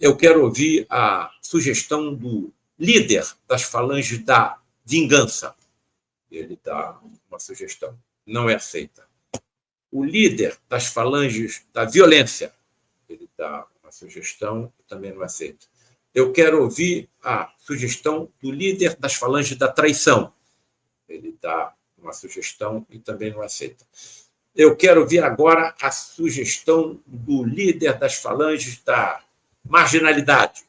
Eu quero ouvir a sugestão do líder das falanges da vingança. Ele dá uma sugestão, não é aceita. O líder das falanges da violência, ele dá uma sugestão e também não é aceita. Eu quero ouvir a sugestão do líder das falanges da traição. Ele dá uma sugestão e também não aceita. Eu quero ouvir agora a sugestão do líder das falanges da marginalidade.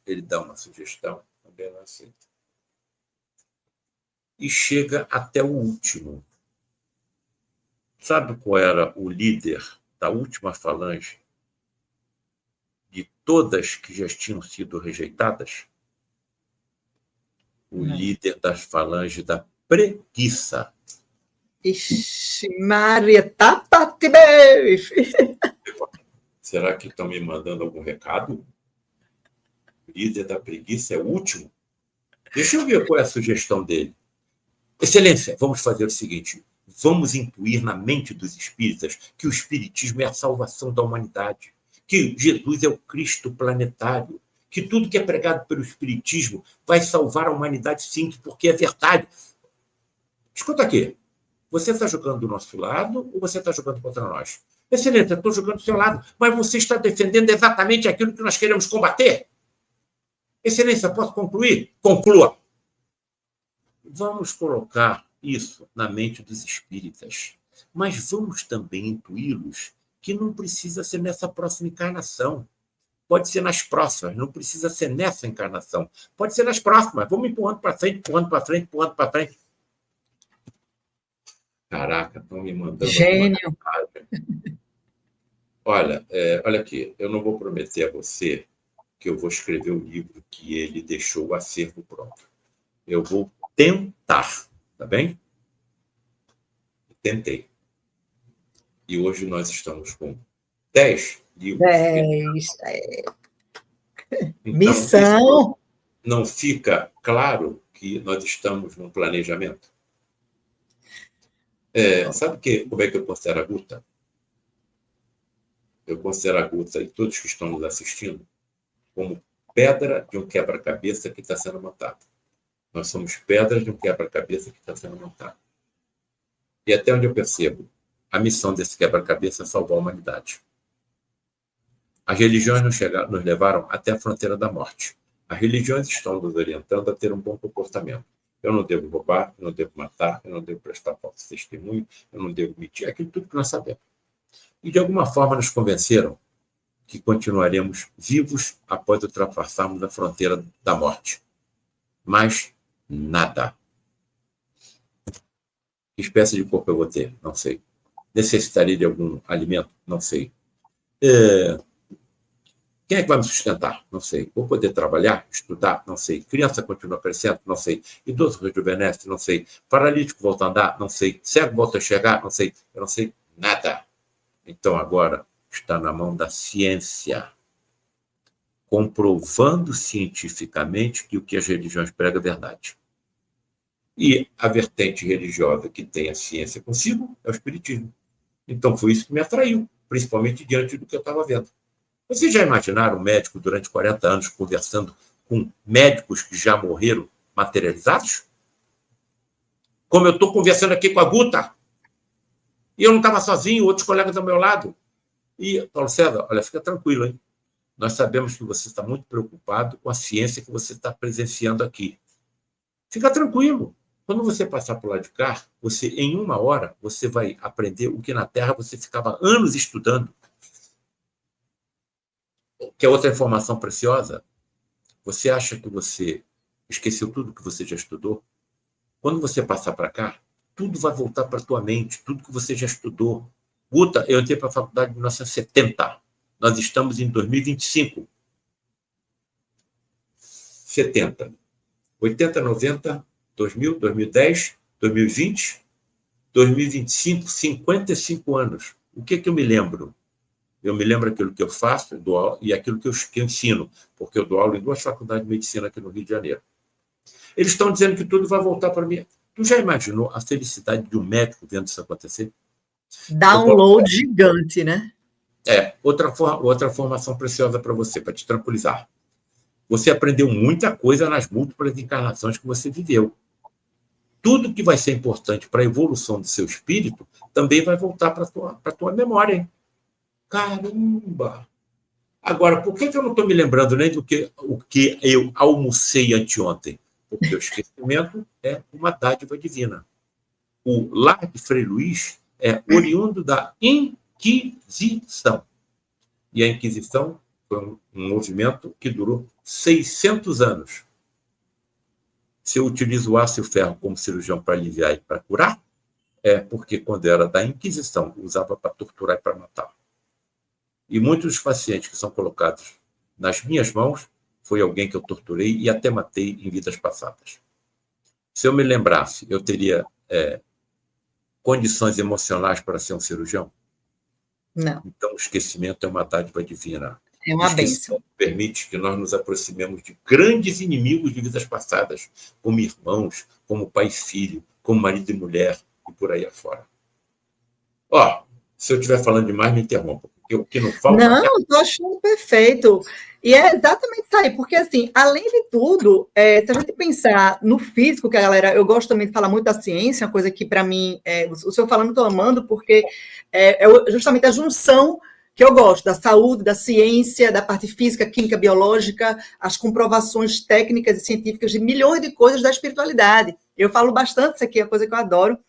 Ele dá uma sugestão, também não aceita. E chega até o último. Sabe qual era o líder da última falange de todas que já tinham sido rejeitadas? O líder das falanges da preguiça. Ixi, Maria, tapatibei! Será que estão me mandando algum recado? O líder da preguiça é o último? Deixa eu ver qual é a sugestão dele. Excelência, vamos fazer o seguinte: vamos intuir na mente dos espíritas que o espiritismo é a salvação da humanidade, que Jesus é o Cristo planetário, que tudo que é pregado pelo espiritismo vai salvar a humanidade, sim, porque é verdade. Escuta aqui, você está jogando do nosso lado ou você está jogando contra nós? Excelência, eu estou jogando do seu lado, mas você está defendendo exatamente aquilo que nós queremos combater. Excelência, posso concluir? Conclua. Vamos colocar isso na mente dos espíritas, mas vamos também intuí-los que não precisa ser nessa próxima encarnação. Pode ser nas próximas, não precisa ser nessa encarnação. Pode ser nas próximas. Vamos empurrando para frente, empurrando para frente, empurrando para frente. Caraca, estão me mandando... Gênio. Olha, olha aqui, eu não vou prometer a você que eu vou escrever o livro que ele deixou o acervo pronto. Eu vou tentar, tá bem? Tentei. E hoje nós estamos com 10 livros. 10. Então, Missão! não fica claro que nós estamos num planejamento? Sabe como é que eu considero a Guta? Eu considero a Guta e todos que estão nos assistindo como pedra de um quebra-cabeça que está sendo montado. Nós somos pedras de um quebra-cabeça que está sendo montado. E até onde eu percebo, a missão desse quebra-cabeça é salvar a humanidade. As religiões nos levaram até a fronteira da morte. As religiões estão nos orientando a ter um bom comportamento. Eu não devo roubar, eu não devo matar, eu não devo prestar falso testemunho, eu não devo mentir, aquilo tudo que nós sabemos. E, de alguma forma, nos convenceram que continuaremos vivos após ultrapassarmos a fronteira da morte. Mas nada. Que espécie de corpo eu vou ter? Não sei. Necessitarei de algum alimento? Não sei. Quem é que vai me sustentar? Não sei. Vou poder trabalhar, estudar? Não sei. Criança continua crescendo? Não sei. Idoso rejuvenesce? Não sei. Paralítico volta a andar? Não sei. Cego volta a enxergar? Não sei. Eu não sei nada. Então, agora está na mão da ciência, comprovando cientificamente que o que as religiões pregam é verdade. E a vertente religiosa que tem a ciência consigo é o espiritismo. Então, foi isso que me atraiu, principalmente diante do que eu estava vendo. Vocês já imaginaram um médico durante 40 anos conversando com médicos que já morreram materializados? Como eu estou conversando aqui com a Guta. E eu não estava sozinho, outros colegas ao meu lado. E, Paulo César, olha, fica tranquilo, hein? Nós sabemos que você está muito preocupado com a ciência que você está presenciando aqui. Fica tranquilo. Quando você passar por lá de cá, você, em 1 hora, você vai aprender o que na Terra você ficava anos estudando. Que é outra informação preciosa. Você acha que você esqueceu tudo que você já estudou? Quando você passar para cá, tudo vai voltar para a tua mente, tudo que você já estudou. Guta, eu entrei para a faculdade em 1970. Nós estamos em 2025. 70. 80, 90, 2000, 2010, 2020, 2025, 55 anos. O que eu me lembro? Eu me lembro aquilo que eu faço e aquilo que eu ensino, porque eu dou aula em 2 faculdades de medicina aqui no Rio de Janeiro. Eles estão dizendo que tudo vai voltar para mim. Tu já imaginou a felicidade de um médico vendo isso acontecer? Download gigante, né? Outra formação preciosa para você, para te tranquilizar. Você aprendeu muita coisa nas múltiplas encarnações que você viveu. Tudo que vai ser importante para a evolução do seu espírito também vai voltar para a tua memória, hein? Caramba! Agora, por que eu não estou me lembrando nem o que eu almocei anteontem? Porque o esquecimento é uma dádiva divina. O lar de Frei Luís é oriundo da Inquisição. E a Inquisição foi um movimento que durou 600 anos. Se eu utilizo o aço e o ferro como cirurgião para aliviar e para curar, é porque quando era da Inquisição, usava para torturar e para matar. E muitos dos pacientes que são colocados nas minhas mãos foi alguém que eu torturei e até matei em vidas passadas. Se eu me lembrasse, eu teria condições emocionais para ser um cirurgião? Não. Então, o esquecimento é uma dádiva divina. É uma bênção. Permite que nós nos aproximemos de grandes inimigos de vidas passadas, como irmãos, como pai e filho, como marido e mulher, e por aí afora. Se eu estiver falando demais, me interrompa. O que não falta... Não, estou achando perfeito. E é exatamente isso aí, porque, assim, além de tudo, se a gente pensar no físico, que a galera... Eu gosto também de falar muito da ciência, uma coisa que, para mim, o senhor falando, estou amando, porque é justamente a junção que eu gosto, da saúde, da ciência, da parte física, química, biológica, as comprovações técnicas e científicas de milhões de coisas da espiritualidade. Eu falo bastante, isso aqui é uma coisa que eu adoro.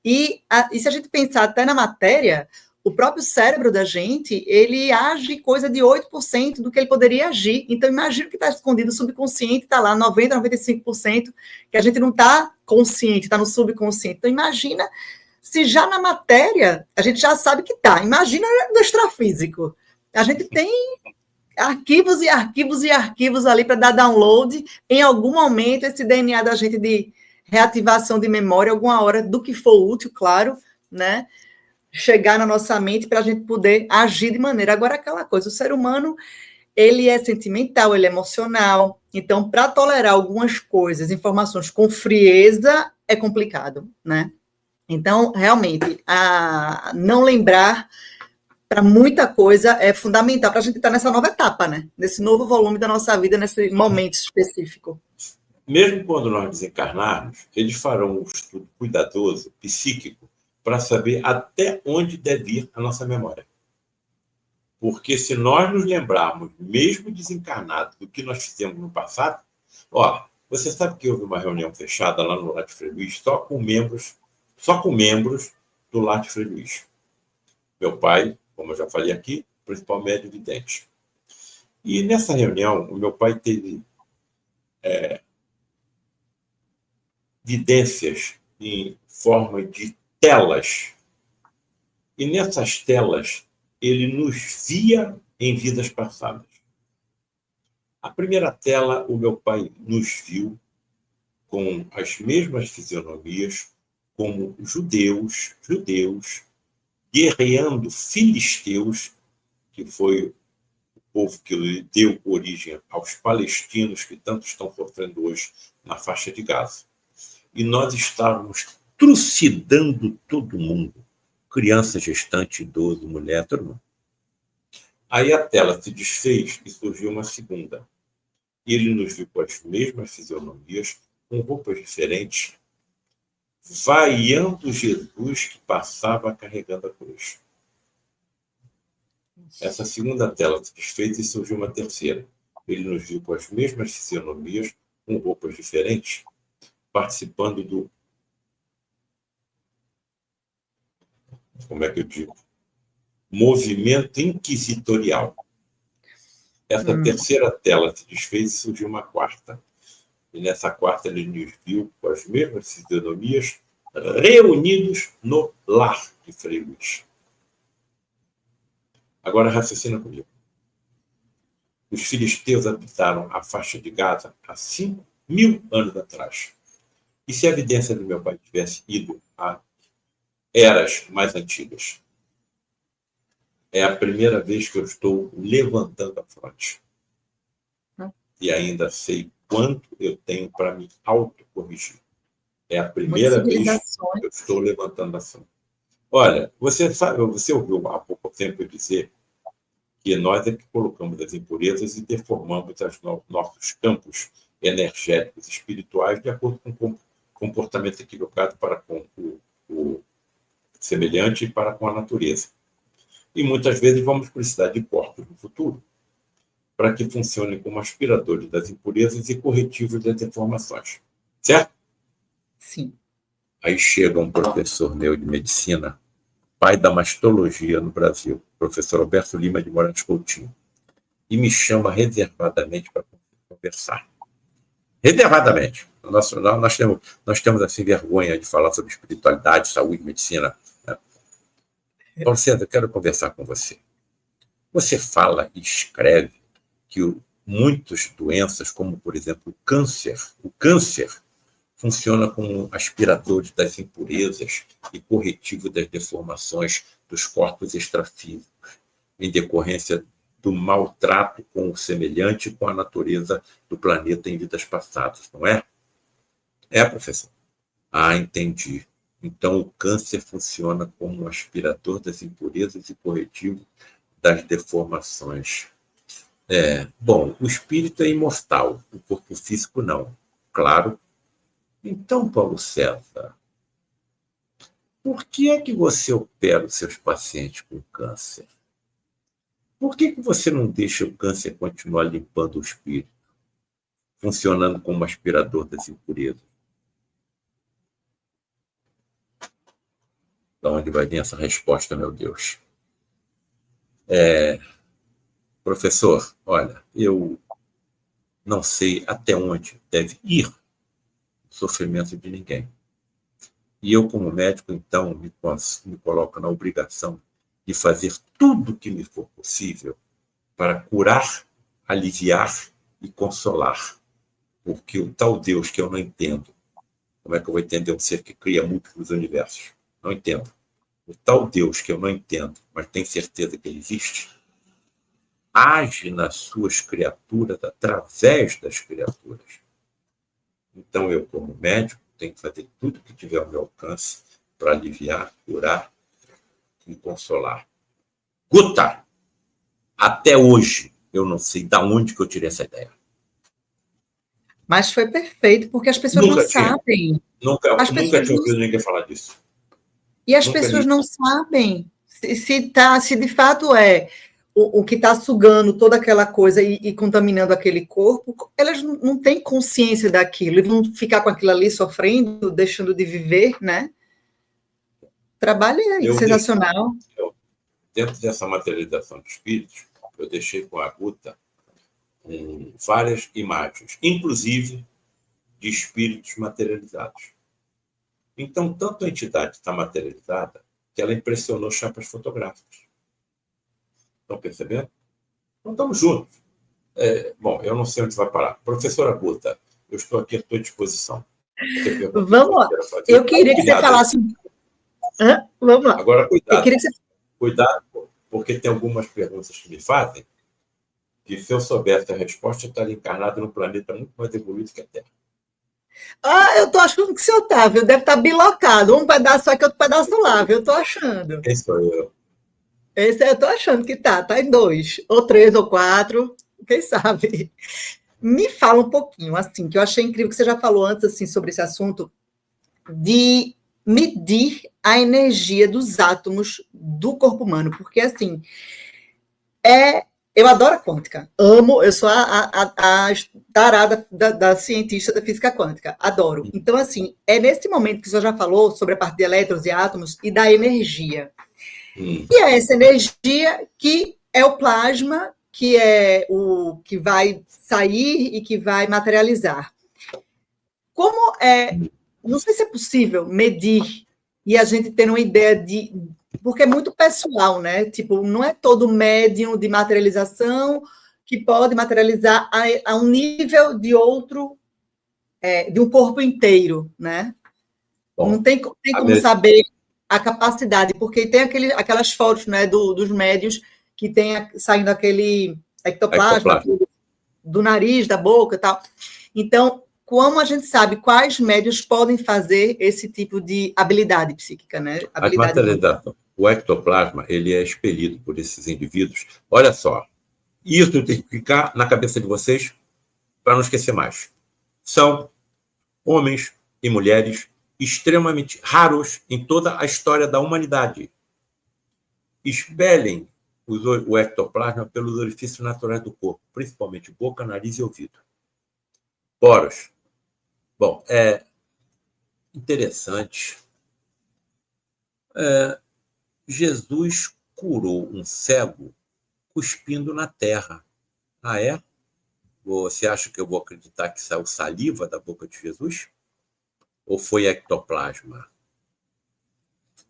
E se a gente pensar até na matéria... O próprio cérebro da gente, ele age coisa de 8% do que ele poderia agir. Então, imagina que está escondido, o subconsciente está lá, 90%, 95%, que a gente não está consciente, está no subconsciente. Então, imagina se já na matéria, a gente já sabe que está. Imagina no extrafísico. A gente tem arquivos e arquivos e arquivos ali para dar download. Em algum momento, esse DNA da gente de reativação de memória, alguma hora, do que for útil, claro, né? Chegar na nossa mente para a gente poder agir de maneira. Agora, aquela coisa, o ser humano, ele é sentimental, ele é emocional. Então, para tolerar algumas coisas, informações com frieza, é complicado, né? Então, realmente, não lembrar para muita coisa é fundamental para a gente estar nessa nova etapa, né? Nesse novo volume da nossa vida, nesse momento específico. Mesmo quando nós desencarnarmos, eles farão um estudo cuidadoso, psíquico, para saber até onde deve ir a nossa memória. Porque se nós nos lembrarmos, mesmo desencarnados, do que nós fizemos no passado, você sabe que houve uma reunião fechada lá no Latte Frei Luiz, só com membros do Latte Frei Luiz. Meu pai, como eu já falei aqui, principal médium vidente. E nessa reunião, o meu pai teve vidências em forma de telas. E nessas telas, ele nos via em vidas passadas. A primeira tela, o meu pai nos viu com as mesmas fisionomias, como judeus, guerreando filisteus, que foi o povo que deu origem aos palestinos que tanto estão sofrendo hoje na faixa de Gaza. E nós estávamos trucidando todo mundo, criança, gestante, idoso, mulher, todo mundo. Aí a tela se desfez e surgiu uma segunda. Ele nos viu com as mesmas fisionomias, com roupas diferentes, vaiando Jesus que passava carregando a cruz. Essa segunda tela se desfez e surgiu uma terceira. Ele nos viu com as mesmas fisionomias, com roupas diferentes, participando do... Como é que eu digo? Movimento inquisitorial. Essa terceira tela se desfez e surgiu uma quarta. E nessa quarta ele nos viu com as mesmas fisionomias, reunidos no lar de Frei Luiz. Agora raciocina comigo. Os filisteus habitaram a faixa de Gaza há 5.000 anos atrás. E se a evidência do meu pai tivesse ido a eras mais antigas? É a primeira vez que eu estou levantando a fronte. E ainda sei quanto eu tenho para me autocorrigir. É a primeira vez que eu estou levantando a fronte. Olha, você ouviu há pouco tempo eu dizer que nós é que colocamos as impurezas e deformamos nossos campos energéticos espirituais de acordo com o comportamento equivocado para com o semelhante e para com a natureza. E muitas vezes vamos precisar de corpos no futuro para que funcionem como aspiradores das impurezas e corretivos das deformações. Certo? Sim. Aí chega um professor meu de medicina, pai da mastologia no Brasil, professor Alberto Lima de Moraes Coutinho, e me chama reservadamente para conversar. Reservadamente. Nós temos assim, vergonha de falar sobre espiritualidade, saúde, medicina. Né? Paulo César, eu quero conversar com você. Você fala e escreve que muitas doenças, como, por exemplo, o câncer funciona como aspirador das impurezas e corretivo das deformações dos corpos extrafísicos, em decorrência do maltrato com o semelhante e com a natureza do planeta em vidas passadas, não é? É, professor? Ah, entendi. Então, o câncer funciona como um aspirador das impurezas e corretivo das deformações. Bom, o espírito é imortal, o corpo físico não. Claro. Então, Paulo César, por que é que você opera os seus pacientes com câncer? Por que você não deixa o câncer continuar limpando o espírito, funcionando como aspirador das impurezas? De onde vai vir essa resposta, meu Deus? Professor, olha, eu não sei até onde deve ir o sofrimento de ninguém. E eu, como médico, então, me coloco na obrigação de fazer tudo o que me for possível para curar aliviar e consolar. Porque o tal Deus que eu não entendo, como é que eu vou entender um ser que cria múltiplos universos? Não entendo. O tal Deus que eu não entendo, mas tenho certeza que ele existe, age nas suas criaturas através das criaturas. Então, eu, como médico, tenho que fazer tudo que tiver ao meu alcance para aliviar, curar e consolar. Guta, até hoje, eu não sei de onde que eu tirei essa ideia. Mas foi perfeito, porque as pessoas não sabem. Nunca tinha ouvido ninguém falar disso. E as pessoas não sabem se de fato é o que está sugando toda aquela coisa e contaminando aquele corpo, elas não têm consciência daquilo, e vão ficar com aquilo ali sofrendo, deixando de viver, né? Trabalho sensacional. Dentro dessa materialização de espíritos, eu deixei com a Guta várias imagens, inclusive de espíritos materializados. Então, tanto a entidade está materializada que ela impressionou chapas fotográficas. Estão percebendo? Então, estamos juntos. Bom, eu não sei onde vai parar. Professora Guta, eu estou aqui à sua disposição. Vamos lá. Eu queria que você falasse... Vamos lá. Agora, cuidado. Cuidado, porque tem algumas perguntas que me fazem que, se eu soubesse a resposta, eu estaria encarnado num planeta muito mais evoluído que a Terra. Eu estou achando que o senhor está, viu? Deve estar bilocado. Um pedaço aqui, outro pedaço lá, viu? Eu estou achando. Quem sou eu? Esse eu estou achando que está em 2, ou 3, ou 4, quem sabe? Me fala um pouquinho, assim, que eu achei incrível, que você já falou antes, assim, sobre esse assunto, de medir a energia dos átomos do corpo humano, porque, assim, eu adoro a quântica, amo, eu sou a tarada da cientista da física quântica, adoro. Então, assim, é nesse momento que você já falou sobre a parte de elétrons e átomos e da energia. E é essa energia que é o plasma, que é o que vai sair e que vai materializar. Como não sei se é possível medir e a gente ter uma ideia de... Porque é muito pessoal, né? Tipo, não é todo médium de materialização que pode materializar a um nível de outro, de um corpo inteiro, né? Bom, não tem como saber a capacidade, porque tem aquelas fotos, né, dos médios que tem saindo aquele ectoplasma do nariz, da boca e tal. Então, como a gente sabe quais médios podem fazer esse tipo de habilidade psíquica, né? O ectoplasma, ele é expelido por esses indivíduos. Olha só, isso tem que ficar na cabeça de vocês para não esquecer mais. São homens e mulheres extremamente raros em toda a história da humanidade. Expelem o ectoplasma pelos orifícios naturais do corpo, principalmente boca, nariz e ouvido. Poros. Bom, é interessante. Jesus curou um cego cuspindo na terra. Ah, é? Você acha que eu vou acreditar que saiu saliva da boca de Jesus? Ou foi ectoplasma?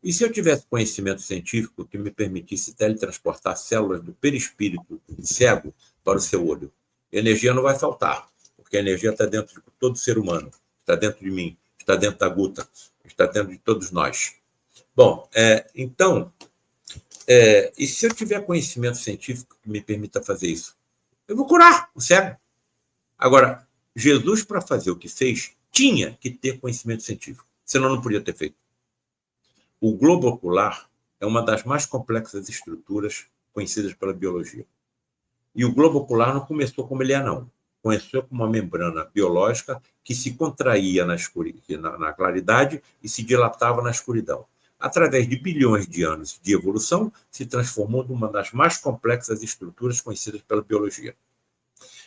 E se eu tivesse conhecimento científico que me permitisse teletransportar células do perispírito cego para o seu olho? Energia não vai faltar, porque a energia está dentro de todo ser humano, está dentro de mim, está dentro da Guta, está dentro de todos nós. Bom, então, e se eu tiver conhecimento científico que me permita fazer isso? Eu vou curar o cego. Agora, Jesus, para fazer o que fez, tinha que ter conhecimento científico, senão não podia ter feito. O globo ocular é uma das mais complexas estruturas conhecidas pela biologia. E o globo ocular não começou como ele é, não. Começou com uma membrana biológica que se contraía na claridade e se dilatava na escuridão. Através de bilhões de anos de evolução, se transformou numa das mais complexas estruturas conhecidas pela biologia.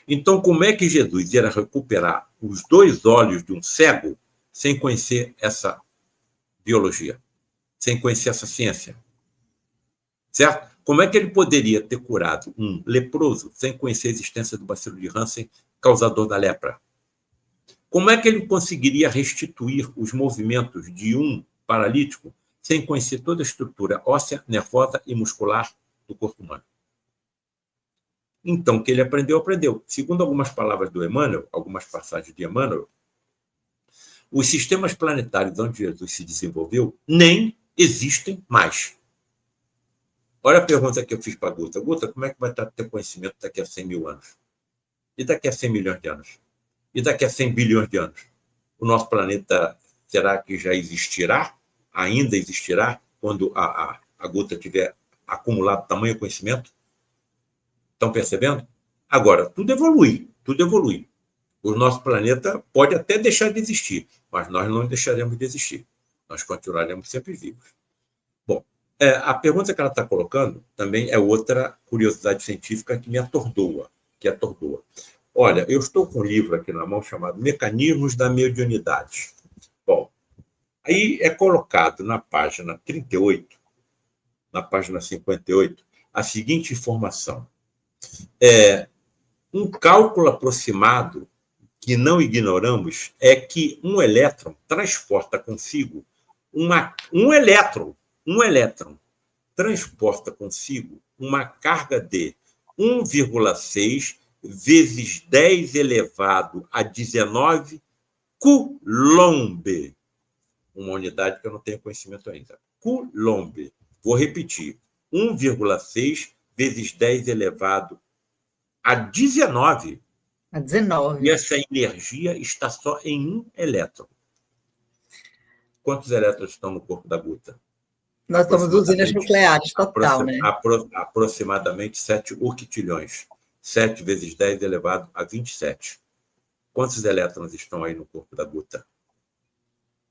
Então, como é que Jesus ia recuperar os 2 olhos de um cego sem conhecer essa biologia, sem conhecer essa ciência? Certo? Como é que ele poderia ter curado um leproso sem conhecer a existência do bacilo de Hansen, causador da lepra? Como é que ele conseguiria restituir os movimentos de um paralítico sem conhecer toda a estrutura óssea, nervosa e muscular do corpo humano? Então, o que ele aprendeu, aprendeu. Segundo algumas palavras do Emmanuel, algumas passagens de Emmanuel, os sistemas planetários onde Jesus se desenvolveu nem existem mais. Olha a pergunta que eu fiz para a Guta. Guta, como é que vai estar o teu conhecimento daqui a 100 mil anos? E daqui a 100 milhões de anos? E daqui a 100 bilhões de anos? O nosso planeta, será que já existirá? Ainda existirá? Quando a Guta tiver acumulado tamanho conhecimento? Estão percebendo? Agora, tudo evolui, tudo evolui. O nosso planeta pode até deixar de existir, mas nós não deixaremos de existir. Nós continuaremos sempre vivos. Bom, a pergunta que ela está colocando também é outra curiosidade científica que me atordoa, Olha, eu estou com um livro aqui na mão chamado Mecanismos da Mediunidade. Bom, aí é colocado na página 38, na página 58, a seguinte informação. Um cálculo aproximado que não ignoramos é que um elétron transporta consigo um elétron transporta consigo uma carga de 1,6 vezes 10 elevado a 19 Coulomb. Uma unidade que eu não tenho conhecimento ainda. Coulomb. Vou repetir. 1,6 vezes 10 elevado a 19. A 19. E essa energia está só em um elétron. Quantos elétrons estão no corpo da Guta? Nós somos usinas nucleares, total, né? Aproximadamente 7 octilhões. 7 vezes 10 elevado a 27. Quantos elétrons estão aí no corpo da Guta?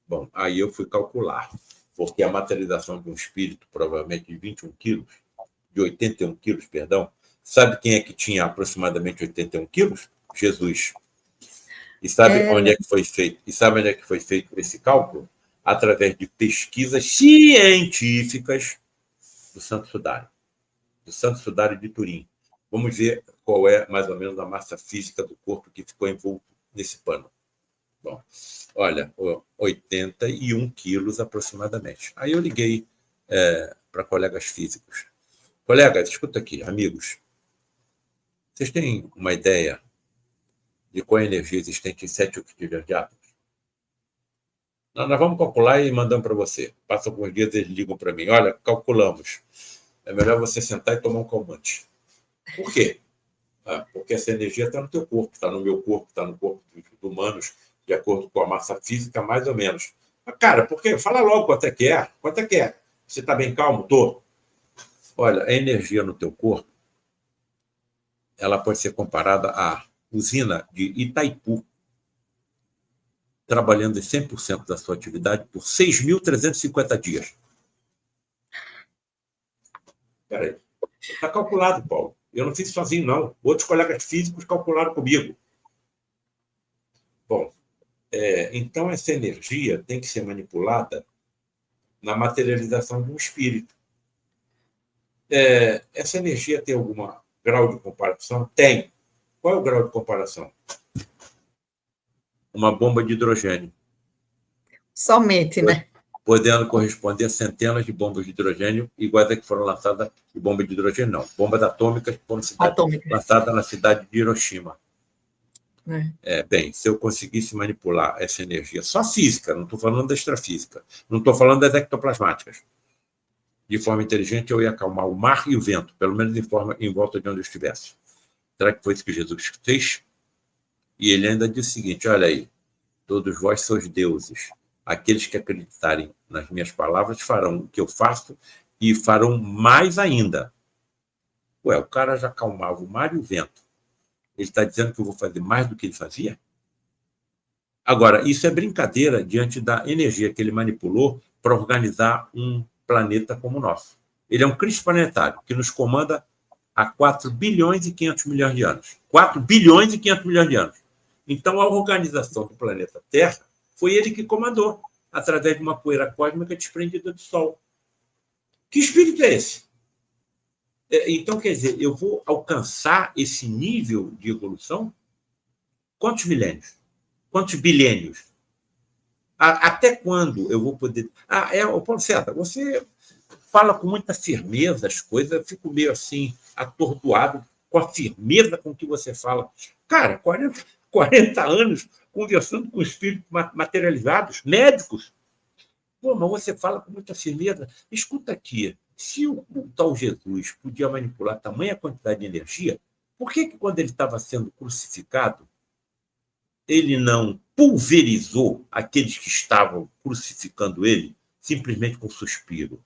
Bom, aí eu fui calcular, porque a materialização de um espírito, provavelmente de 21 quilos, de 81 quilos, perdão, sabe quem é que tinha aproximadamente 81 quilos? Jesus. E sabe onde é que foi feito? E sabe onde é que foi feito esse cálculo? Através de pesquisas científicas do Santo Sudário de Turim. Vamos ver qual é, mais ou menos, a massa física do corpo que ficou envolto nesse pano. Bom, olha, 81 quilos aproximadamente. Aí eu liguei para colegas físicos. Colegas, escuta aqui, amigos. Vocês têm uma ideia de qual é a energia existente em 7 octilhões de átomos? Nós vamos calcular e mandamos para você. Passa alguns dias, eles ligam para mim. Olha, calculamos. É melhor você sentar e tomar um calmante. Por quê? Porque essa energia está no teu corpo, está no meu corpo, está no corpo dos humanos, de acordo com a massa física, mais ou menos. Mas, cara, por quê? Fala logo quanto é que é. Quanto é que é? Você está bem calmo? Tô. Olha, a energia no teu corpo, ela pode ser comparada à usina de Itaipu, trabalhando em 100% da sua atividade por 6.350 dias. Espera aí. Está calculado, Paulo. Eu não fiz sozinho, não. Outros colegas físicos calcularam comigo. Bom, então essa energia tem que ser manipulada na materialização de um espírito. Essa energia tem algum grau de comparação? Tem. Qual é o grau de comparação? Uma bomba de hidrogênio. Somente, né? Podendo corresponder a centenas de bombas de hidrogênio iguais a que foram lançadas, de bomba de hidrogênio não, bombas atômicas que foram lançadas na cidade de Hiroshima. Bem, se eu conseguisse manipular essa energia, só física, não estou falando da extrafísica, não estou falando das ectoplasmáticas, de forma inteligente, eu ia acalmar o mar e o vento, pelo menos em volta de onde eu estivesse. Será que foi isso que Jesus fez? E ele ainda disse o seguinte, olha aí, todos vós sois deuses. Aqueles que acreditarem nas minhas palavras farão o que eu faço e farão mais ainda. O cara já acalmava o mar e o vento. Ele está dizendo que eu vou fazer mais do que ele fazia? Agora, isso é brincadeira diante da energia que ele manipulou para organizar um planeta como o nosso. Ele é um Cristo planetário que nos comanda há 4 bilhões e 500 milhões de anos. 4 bilhões e 500 milhões de anos. Então, a organização do planeta Terra foi ele que comandou, através de uma poeira cósmica desprendida do Sol. Que espírito é esse? Então, quer dizer, eu vou alcançar esse nível de evolução? Quantos milênios? Quantos bilênios? Até quando eu vou poder... Paulo César, você fala com muita firmeza as coisas, eu fico meio assim, atordoado, com a firmeza com que você fala. Cara, 40 anos conversando com espíritos materializados, médicos. Pô, mas você fala com muita firmeza. Escuta aqui, se o tal Jesus podia manipular tamanha quantidade de energia, por que quando ele estava sendo crucificado, ele não pulverizou aqueles que estavam crucificando ele simplesmente com suspiro?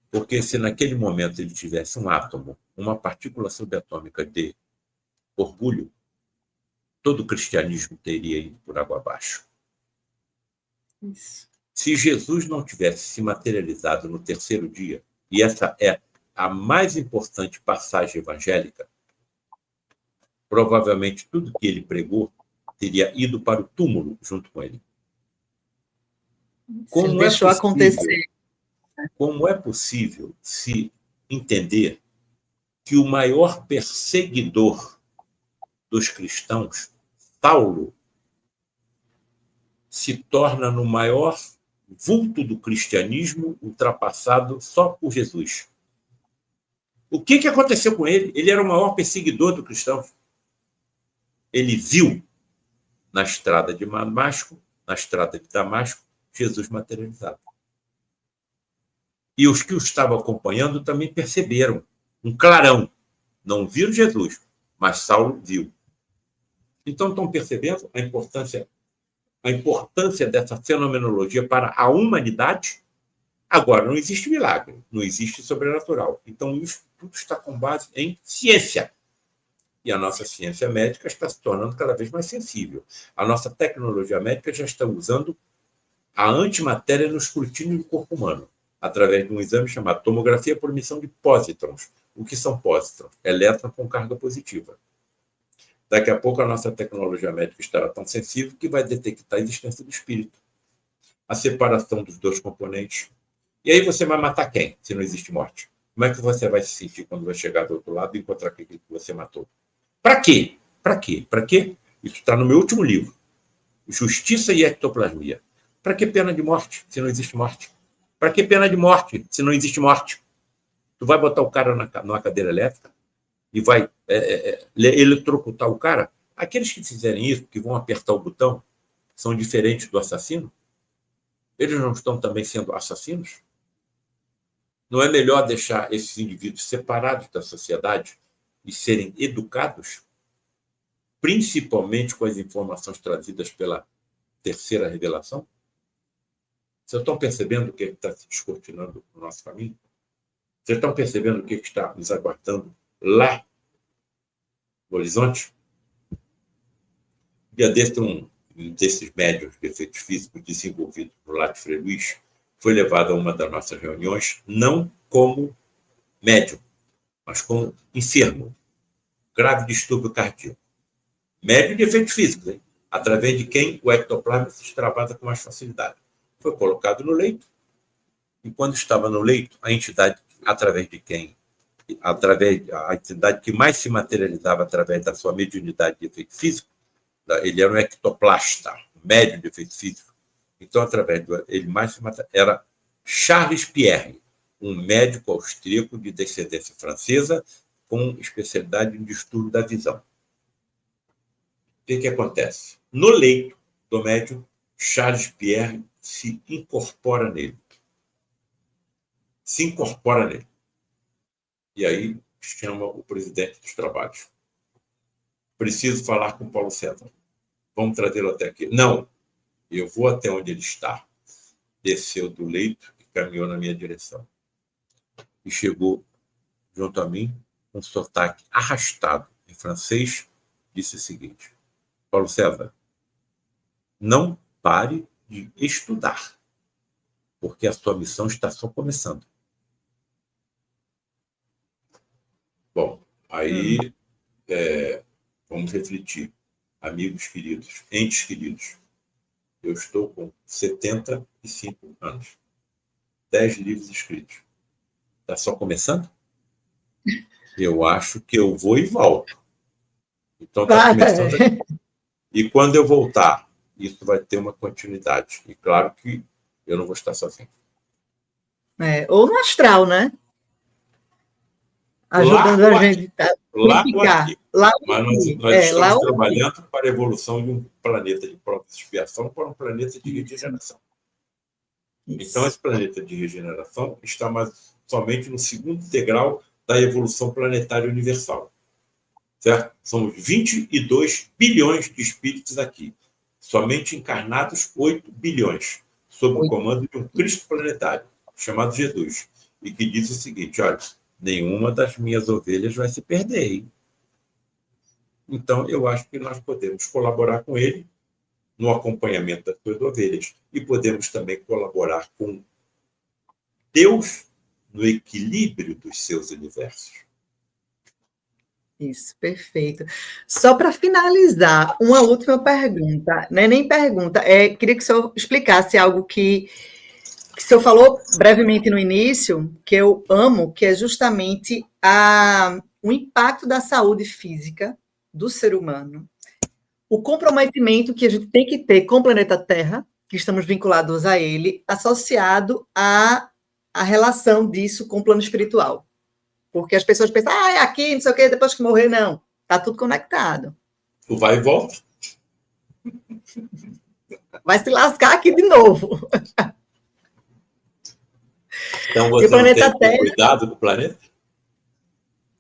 Porque se naquele momento ele tivesse um átomo, uma partícula subatômica de orgulho, todo o cristianismo teria ido por água abaixo. Isso. Se Jesus não tivesse se materializado no terceiro dia, e essa é a mais importante passagem evangélica, provavelmente tudo que ele pregou teria ido para o túmulo junto com ele. Ele deixou acontecer. Como é possível se entender que o maior perseguidor dos cristãos, Saulo, se torna no maior vulto do cristianismo, ultrapassado só por Jesus? O que aconteceu com ele? Ele era o maior perseguidor do cristão. Ele viu na estrada de Damasco, Jesus materializado. E os que o estavam acompanhando também perceberam um clarão. Não viram Jesus, mas Saulo viu. Então, estão percebendo a importância dessa fenomenologia para a humanidade? Agora, não existe milagre, não existe sobrenatural. Então, isso tudo está com base em ciência. E a nossa ciência médica está se tornando cada vez mais sensível. A nossa tecnologia médica já está usando a antimatéria no escrutínio do corpo humano, através de um exame chamado tomografia por emissão de pósitrons. O que são pósitrons? Elétrons com carga positiva. Daqui a pouco a nossa tecnologia médica estará tão sensível que vai detectar a existência do espírito, a separação dos dois componentes. E aí você vai matar quem, se não existe morte? Como é que você vai se sentir quando vai chegar do outro lado e encontrar aquele que você matou? Para quê? Para quê? Para quê? Isso está no meu último livro, Justiça e Ectoplasmia. Para que pena de morte, se não existe morte? Para que pena de morte, se não existe morte? Tu vai botar o cara numa cadeira elétrica e vai eletrocutar o cara? Aqueles que fizerem isso, que vão apertar o botão, são diferentes do assassino? Eles não estão também sendo assassinos? Não é melhor deixar esses indivíduos separados da sociedade e serem educados, principalmente com as informações trazidas pela terceira revelação? Vocês estão percebendo o que está se descortinando no nosso caminho? Vocês estão percebendo o que está nos aguardando lá no horizonte? Dia desse, um desses médiuns de efeitos físicos desenvolvidos no Latte Frei Luiz foi levado a uma das nossas reuniões, não como médium, mas como enfermo, grave distúrbio cardíaco. Médium de efeitos físicos, hein? Através de quem o ectoplasma se extravasa com mais facilidade. Foi colocado no leito, e quando estava no leito, a entidade a entidade que mais se materializava através da sua mediunidade de efeito físico, ele era um ectoplasta, médium de efeito físico. Então, através do ele mais se era Charles Pierre, um médico austríaco de descendência francesa, com especialidade em distúrbio da visão. O que acontece? No leito do médium, Charles Pierre se incorpora nele. E aí chama o presidente dos trabalhos. Preciso falar com Paulo César. Vamos trazê-lo até aqui. Não, eu vou até onde ele está. Desceu do leito e caminhou na minha direção. E chegou junto a mim, com um sotaque arrastado em francês, disse o seguinte: Paulo César, não pare de estudar, porque a sua missão está só começando. Bom, aí vamos refletir. Amigos queridos, entes queridos, eu estou com 75 anos, 10 livros escritos. Está só começando? Eu acho que eu vou e volto. Então está começando aqui. E quando eu voltar, isso vai ter uma continuidade. E claro que eu não vou estar sozinho. Ou no astral, né? ajudando lá a ou aqui. gente a Lá ou unificar. aqui. Lá ou Mas aqui. nós Lá estamos ou aqui. trabalhando para a evolução de um planeta de provas e expiação para um planeta de regeneração. Então, Isso. esse planeta de regeneração está mais somente no segundo degrau da evolução planetária universal. Certo? Somos 22 bilhões de espíritos aqui. Somente encarnados 8 bilhões, sob o comando de um Cristo planetário, chamado Jesus, e que diz o seguinte: olha, nenhuma das minhas ovelhas vai se perder. Hein? Então, eu acho que nós podemos colaborar com ele no acompanhamento das suas ovelhas e podemos também colaborar com Deus no equilíbrio dos seus universos. Isso, perfeito. Só para finalizar, uma última pergunta, não é nem pergunta, queria que o senhor explicasse algo que o senhor falou brevemente no início, que eu amo, que é justamente o impacto da saúde física do ser humano, o comprometimento que a gente tem que ter com o planeta Terra, que estamos vinculados a ele, associado à relação disso com o plano espiritual. Porque as pessoas pensam, é aqui, não sei o quê, depois que morrer, não. Está tudo conectado. Tu vai e volta. Vai se lascar aqui de novo. Então você não tem que ter cuidado com o planeta?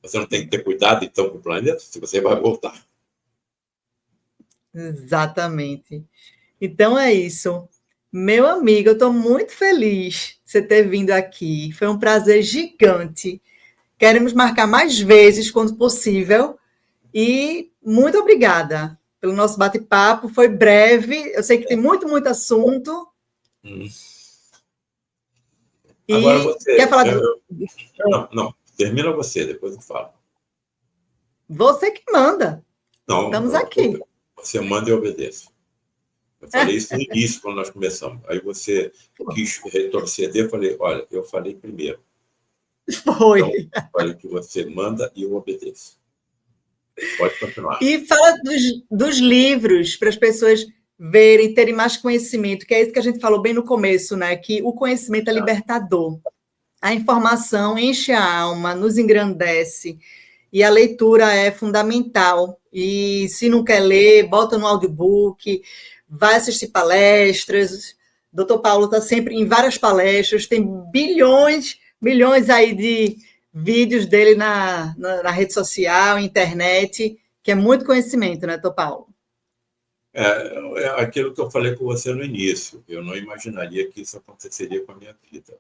Você não tem que ter cuidado, então, com o planeta, se você vai voltar. Exatamente. Então é isso. Meu amigo, eu estou muito feliz de você ter vindo aqui. Foi um prazer gigante. Queremos marcar mais vezes, quando possível. E muito obrigada pelo nosso bate-papo. Foi breve. Eu sei que tem muito, muito assunto. Agora você... Quer falar Não. Termina você, depois eu falo. Você que manda. Não, estamos aqui. Você manda e obedeço. Eu falei isso no início, quando nós começamos. Aí você quis retroceder, eu falei, olha, eu falei primeiro. Foi. Então, falei que você manda e eu obedeço. Pode continuar. E fala dos livros, para as pessoas verem, terem mais conhecimento, que é isso que a gente falou bem no começo, né? Que o conhecimento é libertador. A informação enche a alma, nos engrandece, e a leitura é fundamental. E se não quer ler, bota no audiobook, vai assistir palestras. O doutor Paulo está sempre em várias palestras, tem milhões aí de vídeos dele na rede social, internet, que é muito conhecimento, né, doutor Paulo? É aquilo que eu falei com você no início. Eu não imaginaria que isso aconteceria com a minha vida.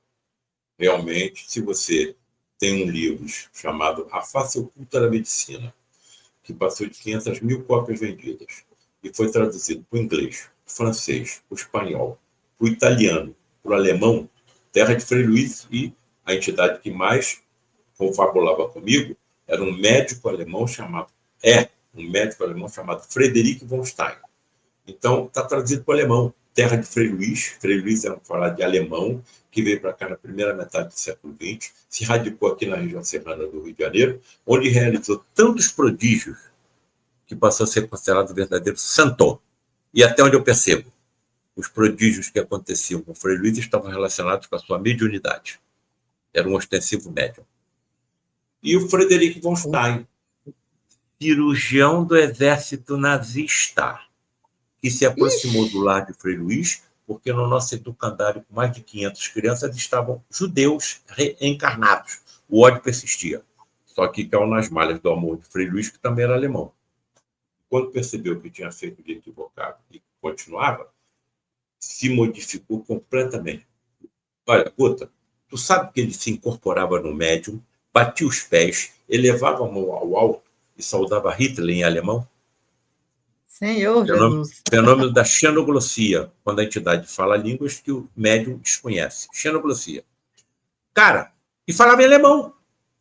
Realmente, se você tem um livro chamado A Face Oculta da Medicina, que passou de 500 mil cópias vendidas e foi traduzido para o inglês, para o francês, para o espanhol, para o italiano, para o alemão, terra de Frei Luiz, e a entidade que mais confabulava comigo era um médico alemão chamado Frederic von Stein. Então, está traduzido para o alemão, terra de Frei Luiz. Frei Luiz é falar de alemão, que veio para cá na primeira metade do século XX, se radicou aqui na região serrana do Rio de Janeiro, onde realizou tantos prodígios que passou a ser considerado verdadeiro santo. E até onde eu percebo, os prodígios que aconteciam com Frei Luiz estavam relacionados com a sua mediunidade. Era um ostensivo médium. E o Frederic von Stein, cirurgião do exército nazista, que se aproximou do lar de Frei Luiz, porque no nosso educandário, com mais de 500 crianças, estavam judeus reencarnados. O ódio persistia. Só que caiu nas malhas do amor de Frei Luiz, que também era alemão. Quando percebeu que tinha feito de equivocado e continuava, se modificou completamente. Olha, Guta, tu sabe que ele se incorporava no médium, batia os pés, elevava a mão ao alto e saudava Hitler em alemão? Senhor Jesus. Fenômeno da xenoglossia, quando a entidade fala línguas que o médium desconhece. Xenoglossia. Cara, e falava em alemão.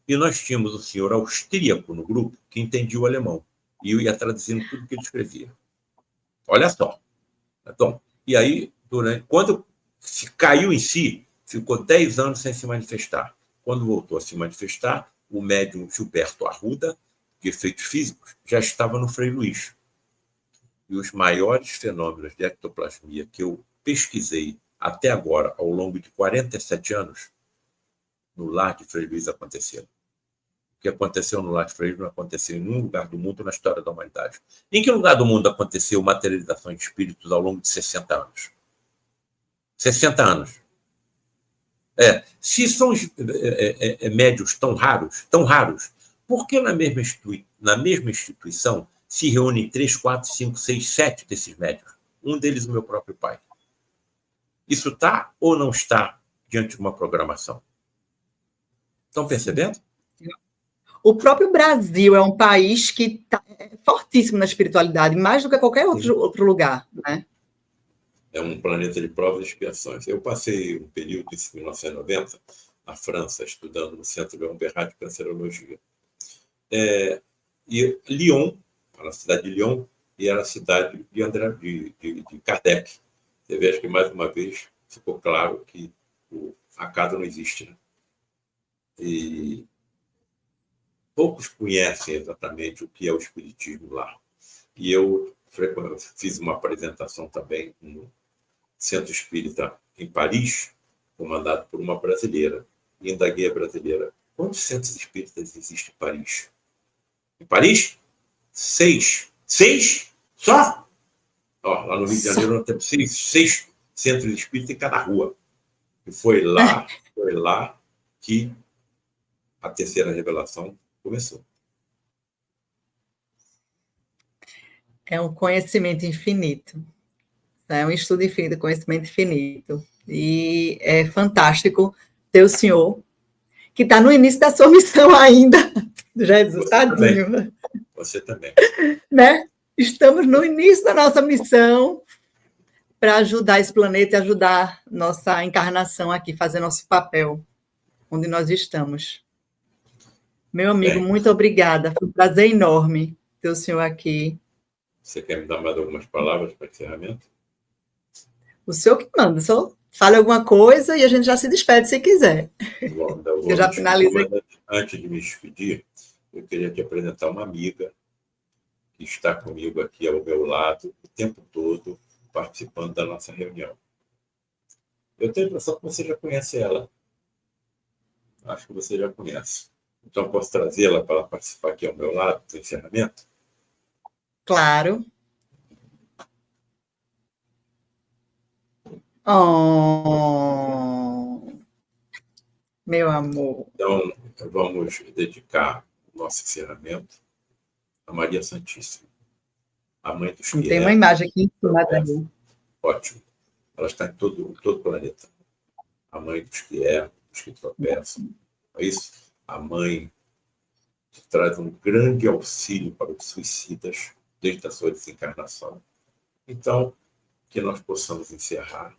E nós tínhamos o senhor austríaco no grupo que entendia o alemão. E eu ia traduzindo tudo que ele escrevia. Olha só. Então, e aí, quando se caiu em si, ficou 10 anos sem se manifestar. Quando voltou a se manifestar, o médium Gilberto Arruda, de efeitos físicos, já estava no Frei Luiz. E os maiores fenômenos de ectoplasmia que eu pesquisei até agora, ao longo de 47 anos, no lar de Frei Luiz aconteceram. que aconteceu no Lar de Freire não aconteceu em nenhum lugar do mundo na história da humanidade. Em que lugar do mundo aconteceu materialização de espíritos ao longo de 60 anos? 60 anos. Se são médios tão raros, por que na mesma instituição se reúnem 3, 4, 5, 6, 7 desses médios? Um deles o meu próprio pai. Isso está ou não está diante de uma programação? Estão percebendo? O próprio Brasil é um país que está fortíssimo na espiritualidade, mais do que qualquer outro lugar, né? É um planeta de provas e expiações. Eu passei um período em 1990 na França, estudando no Centro Léon Bérard de Cancerologia. E Lyon, a cidade de Lyon, e era a cidade de Kardec. Você veja que, mais uma vez, ficou claro que a casa não existe, né? E poucos conhecem exatamente o que é o espiritismo lá. E eu fiz uma apresentação também no Centro Espírita em Paris, comandado por uma brasileira. E indaguei a brasileira: quantos centros espíritas existem em Paris? Em Paris? 6. 6? Só? Lá no Rio de Janeiro nós temos 6 centros espíritas em cada rua. E foi lá que a terceira revelação começou. É um conhecimento infinito. É um estudo infinito, conhecimento infinito. E é fantástico ter o senhor, que está no início da sua missão ainda. Jesus, tadinho. Você também. Né? Estamos no início da nossa missão para ajudar esse planeta e ajudar nossa encarnação aqui, fazer nosso papel onde nós estamos. Meu amigo, muito obrigada. Foi um prazer enorme ter o senhor aqui. Você quer me dar mais algumas palavras para encerramento? O senhor que manda, só fale alguma coisa e a gente já se despede se quiser. Bom, eu já finalizei. Antes de me despedir, eu queria te apresentar uma amiga que está comigo aqui ao meu lado o tempo todo, participando da nossa reunião. Eu tenho a impressão que você já conhece ela. Acho que você já conhece. Então, posso trazê-la para participar aqui ao meu lado do encerramento? Claro. Oh, meu amor. Então, vamos dedicar o nosso encerramento a Maria Santíssima, a mãe dos que tem uma imagem aqui em cima dela. Ótimo. Ela está em todo o planeta. A mãe dos que dos que tropeçam. É isso? A mãe que traz um grande auxílio para os suicidas desde a sua desencarnação. Então, que nós possamos encerrar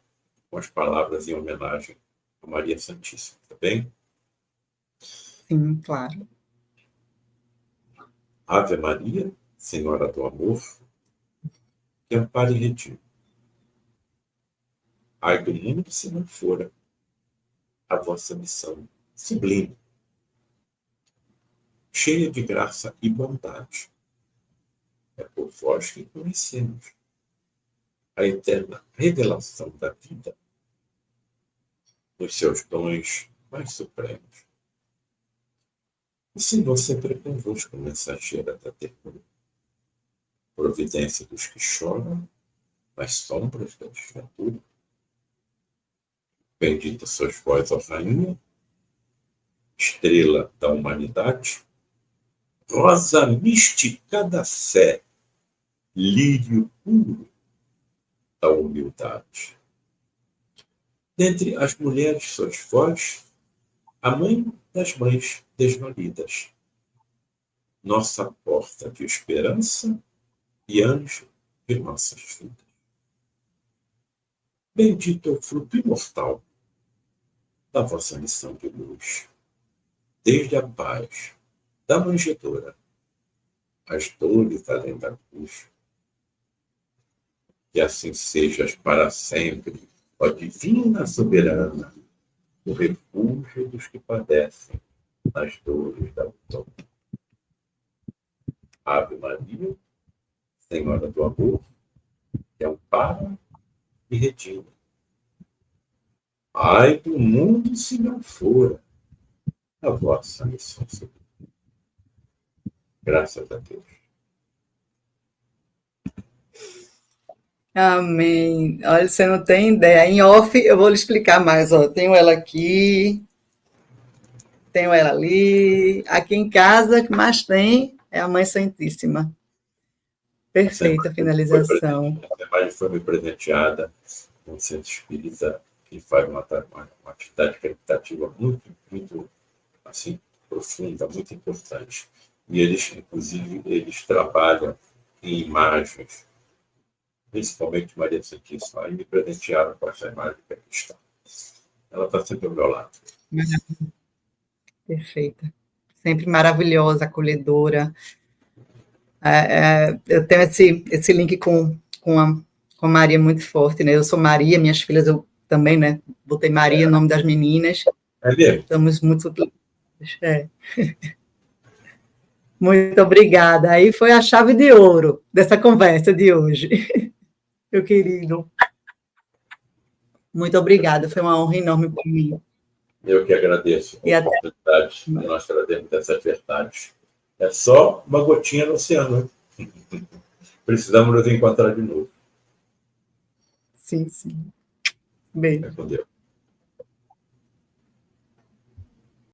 com as palavras em homenagem a Maria Santíssima, tá bem? Sim, claro. Ave Maria, Senhora do Amor, que ampare e redime. Ai do mundo se não fora a vossa missão sublime, cheia de graça e bondade. É por vós que conhecemos a eterna revelação da vida, nos seus dons mais supremos. O Senhor sempre é convosco, mensageira da ternura, providência dos que choram nas sombras da desventura. Bendita sois vós, ó Rainha, estrela da humanidade, rosa mística da fé, lírio puro da humildade. Dentre as mulheres sois vós, a mãe das mães desvalidas, nossa porta de esperança e anjo de nossas vidas. Bendito é o fruto imortal da vossa missão de luz, desde a paz da manjedoura, as dores além da cruz. Que assim sejas para sempre, ó divina soberana, o refúgio dos que padecem nas dores da dor. Ave Maria, Senhora do Amor, que ampara e redime. Ai do mundo se não fora a vossa missão sublime, Graças a Deus. Amém. Olha, você não tem ideia. Em off, eu vou lhe explicar mais. Ó. Tenho ela aqui, tenho ela ali. Aqui em casa, o que mais tem é a Mãe Santíssima. Perfeita finalização. A imagem foi me presenteada com um centro espírita que faz uma atividade caritativa muito assim, profunda, muito importante. E eles, inclusive, trabalham em imagens, principalmente Maria Santíssima, e me presentearam com essa imagem que aqui está. Ela está sempre ao meu lado. Perfeita. Sempre maravilhosa, acolhedora. Eu tenho esse link com a Maria muito forte, né? Eu sou Maria, minhas filhas eu também, né? Botei Maria, o nome das meninas. É mesmo? Estamos muito... Muito obrigada. Aí foi a chave de ouro dessa conversa de hoje. Meu querido. Muito obrigada. Foi uma honra enorme para mim. Eu que agradeço a oportunidade de nós trazermos essas verdades. É só uma gotinha no oceano. Precisamos nos encontrar de novo. Sim, sim. Beijo. É com Deus.